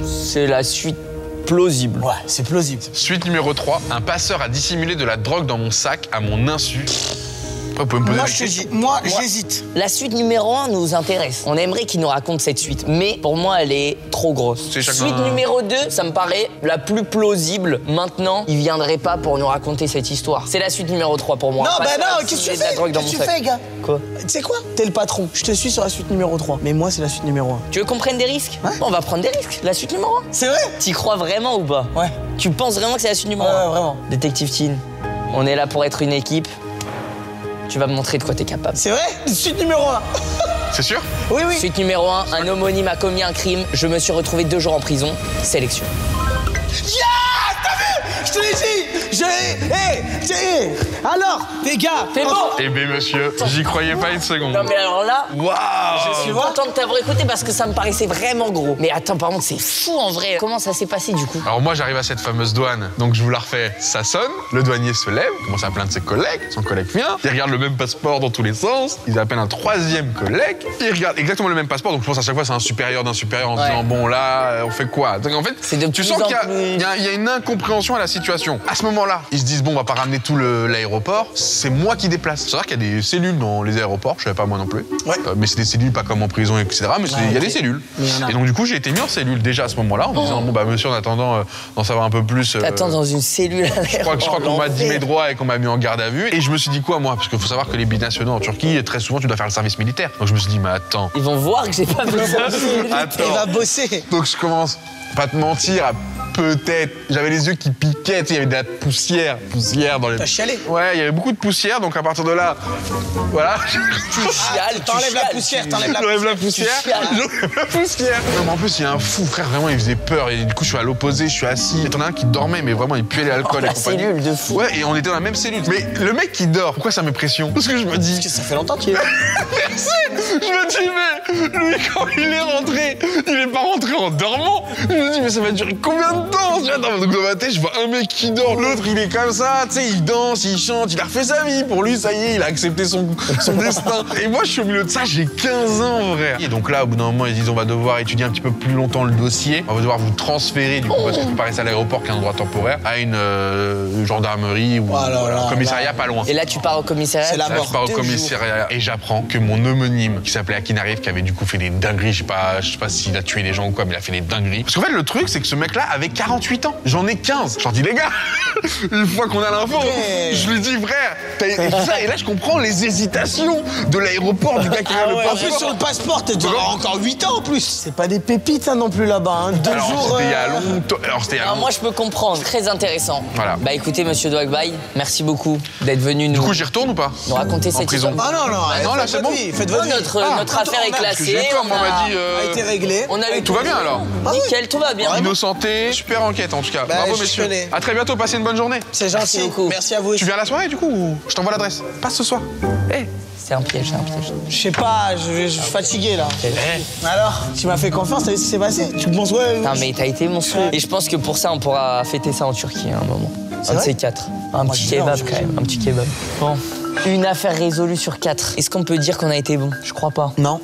C'est la suite plausible. Ouais, c'est plausible. Suite numéro 3. Un passeur a dissimulé de la drogue dans mon sac à mon insu. Après, vous pouvez me poser Moi, la je te question. dis, moi, j'hésite. La suite numéro 1 nous intéresse. On aimerait qu'il nous raconte cette suite. Mais pour moi, elle est trop grosse. C'est chacun Suite un- numéro 2, ça me paraît la plus plausible. Maintenant, il viendrait pas pour nous raconter cette histoire. C'est la suite numéro 3 pour moi. Non, Pas bah ça, non, si qu'est-ce que j'ai tu de la fais? drogue dans Qu'est-ce mon que tu sac. fais, gars? Quoi? Tu sais quoi? T'es le patron. Je te suis sur la suite numéro 3. Mais moi, c'est la suite numéro 1. Tu veux qu'on prenne des risques? On va prendre des risques. La suite numéro 1. C'est vrai? T'y crois vraiment ou pas? Ouais. Tu penses vraiment que c'est la suite numéro 1? Ouais, vraiment. Détective Teen, on est là pour être une équipe. Tu vas me montrer de quoi t'es capable. C'est vrai? Suite numéro 1. C'est sûr? Oui, oui. Suite numéro 1, un homonyme a commis un crime. Je me suis retrouvé 2 jours en prison. Sélection. Yeah! T'as vu? Je te l'ai dit! Alors, les gars! C'est bon! Eh bien, monsieur, j'y croyais pas une seconde. Non mais alors là, Waouh! je suis content de t'avoir écouté parce que ça me paraissait vraiment gros. Mais attends, par contre, c'est fou en vrai. Comment ça s'est passé du coup? Alors moi j'arrive à cette fameuse douane, donc je vous la refais. Ça sonne, le douanier se lève, commence à plaindre ses collègues, son collègue vient, il regarde le même passeport dans tous les sens, il appelle un 3e collègue, il regarde exactement le même passeport, donc je pense à chaque fois c'est un supérieur d'un supérieur en Ouais. disant bon là on fait quoi? Donc en fait C'est de tu plus sens en qu'il y a- plus- il y a une incompréhension à la situation. À ce moment-là, ils se disent bon on va pas ramener tout l'aéroport, c'est moi qui déplace. C'est vrai qu'il y a des cellules dans les aéroports, je savais pas moi non plus. Ouais. Mais c'est des cellules pas comme en prison etc. Mais il y a ok. des cellules. Mais il y en a. Et donc du coup j'ai été mis en cellule déjà à ce moment-là en me disant bon bah monsieur en attendant d'en savoir un peu plus. T'attends dans une cellule à Je crois qu'on m'a dit mes droits et qu'on m'a mis en garde à vue. Et je me suis dit quoi, moi? Parce qu'il faut savoir que les binationaux en Turquie, très souvent, tu dois faire le service militaire. Donc je me suis dit, mais attends. Ils vont voir que j'ai pas fait ça. Il va bosser. Donc je commence, pas te mentir, à peut-être. J'avais les yeux qui piquaient, tu sais, il y avait de la poussière dans les. T'as chialé? Ouais, il y avait beaucoup de poussière, donc à partir de là, voilà. Tu chiales, T'enlèves la poussière, t'enlèves la J'enlève la poussière. chiales. J'enlève la poussière. Non, mais en plus, il y a un fou, frère, vraiment, il faisait peur. Et du coup, je suis à l'opposé, je suis assis. Et t'en as un qui dormait, mais vraiment, il puait l'alcool Oh, et la compagnie. cellule de fou. Ouais, et on était dans la même cellule. Mais le mec qui dort, pourquoi ça me pression? Parce que je me dis. Parce que ça fait longtemps qu'il est là. Merci. Je me dis, mais lui, quand il est rentré, il est pas rentré en dormant. Je me dis, mais ça va durer combien de temps? Donc dans ma tête, je vois un mec qui dort, l'autre, il est comme ça, tu sais, il danse, il chante, il a refait sa vie. Pour lui, ça y est, il a accepté son destin. Et moi, je suis au milieu de ça, j'ai 15 ans, frère. Et donc là, au bout d'un moment, ils disent, on va devoir étudier un petit peu plus longtemps le dossier. On va devoir vous transférer, du coup, parce que vous paraissez à l'aéroport, qui est un endroit temporaire, à une gendarmerie ou Oh là là, un commissariat pas loin. Et là, tu pars au commissariat. C'est la tu Là, mort. je pars au 2 commissariat et j'apprends que mon homonyme, qui s'appelait Akinarif, qui avait du coup fait des dingueries, je sais pas s'il a tué des gens ou quoi, mais il a fait des dingueries. Parce qu'en fait, le truc, c'est que ce mec-là avait 48 ans. J'en ai 15. Je leur dis, les gars, une fois qu'on a l'info, Ouais. je lui dis, frère, et là, je comprends les hésitations de l'aéroport, du gars qui a le En plus, passeport. sur le passeport, t'as encore 8 ans en plus. C'est pas des pépites, ça non plus là-bas. Hein. 2 Alors, jours. c'était il y a longtemps. Alors, c'était il y a Alors longtemps. moi je peux comprendre, très intéressant. Voilà. Bah écoutez monsieur Dwagbay, merci beaucoup d'être venu Du nous, coup, j'y retourne ou pas? nous raconter en cette prison. histoire. Ah non, non, non, là, faites c'est votre bon. vie, faites Non, votre vie. notre affaire est Parce que j'ai classée. peur, moi, on m'a dit. A été réglé. On a eu Tout va bien alors? Nickel, tout va bien. Innocenté, super enquête en tout cas. Bah, Bravo je messieurs. connais. À très bientôt, passez une bonne journée. C'est gentil. beaucoup. Merci à vous aussi. Tu viens à la soirée du coup ou je t'envoie l'adresse? Passe ce soir. Eh, C'est un piège, c'est un piège. Je sais pas, je suis fatigué là. Alors, tu m'as fait confiance, t'as vu ce qui s'est passé? Tu penses ouais? Non mais t'as été monstrueux. Et je pense que pour ça, on pourra fêter ça en Turquie à un moment. Un de ces quatre. Un Moi, petit je vais en kebab Turquie. quand même, un petit kebab. Bon, une affaire résolue sur 4. Est-ce qu'on peut dire qu'on a été bon? Je crois pas. Non,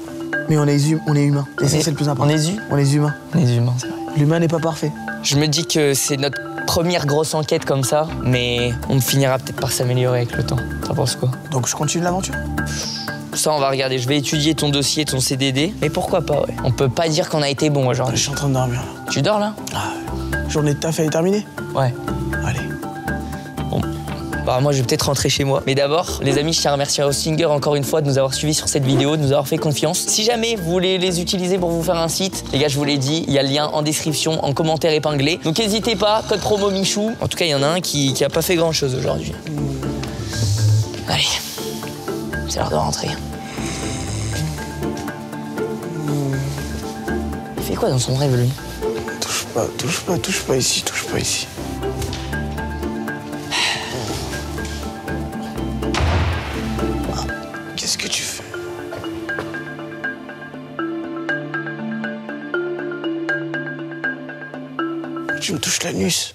mais on est humain. Et ça, c'est le plus important. On est humain. On est humain. On est humain, c'est vrai. L'humain n'est pas parfait. Je me dis que c'est notre première grosse enquête comme ça, mais on finira peut-être par s'améliorer avec le temps. T'en penses quoi? Donc je continue l'aventure. Ça, on va regarder. Je vais étudier ton dossier, ton CDD. Mais pourquoi pas, ouais. On peut pas dire qu'on a été bon Je aujourd'hui. suis en train de dormir là. Tu dors là? Journée de taf, elle est terminée? Ouais. Allez. Bah, moi, je vais peut-être rentrer chez moi. Mais d'abord, les amis, je tiens à remercier Hostinger encore une fois de nous avoir suivis sur cette vidéo, de nous avoir fait confiance. Si jamais vous voulez les utiliser pour vous faire un site, les gars, je vous l'ai dit, il y a le lien en description, en commentaire épinglé. Donc n'hésitez pas, code promo Michou. En tout cas, il y en a un qui a pas fait grand-chose aujourd'hui. Allez, c'est l'heure de rentrer. Il fait quoi dans son rêve, lui? Touche pas ici. Qu'est-ce que tu fais? Tu me touches l'anus.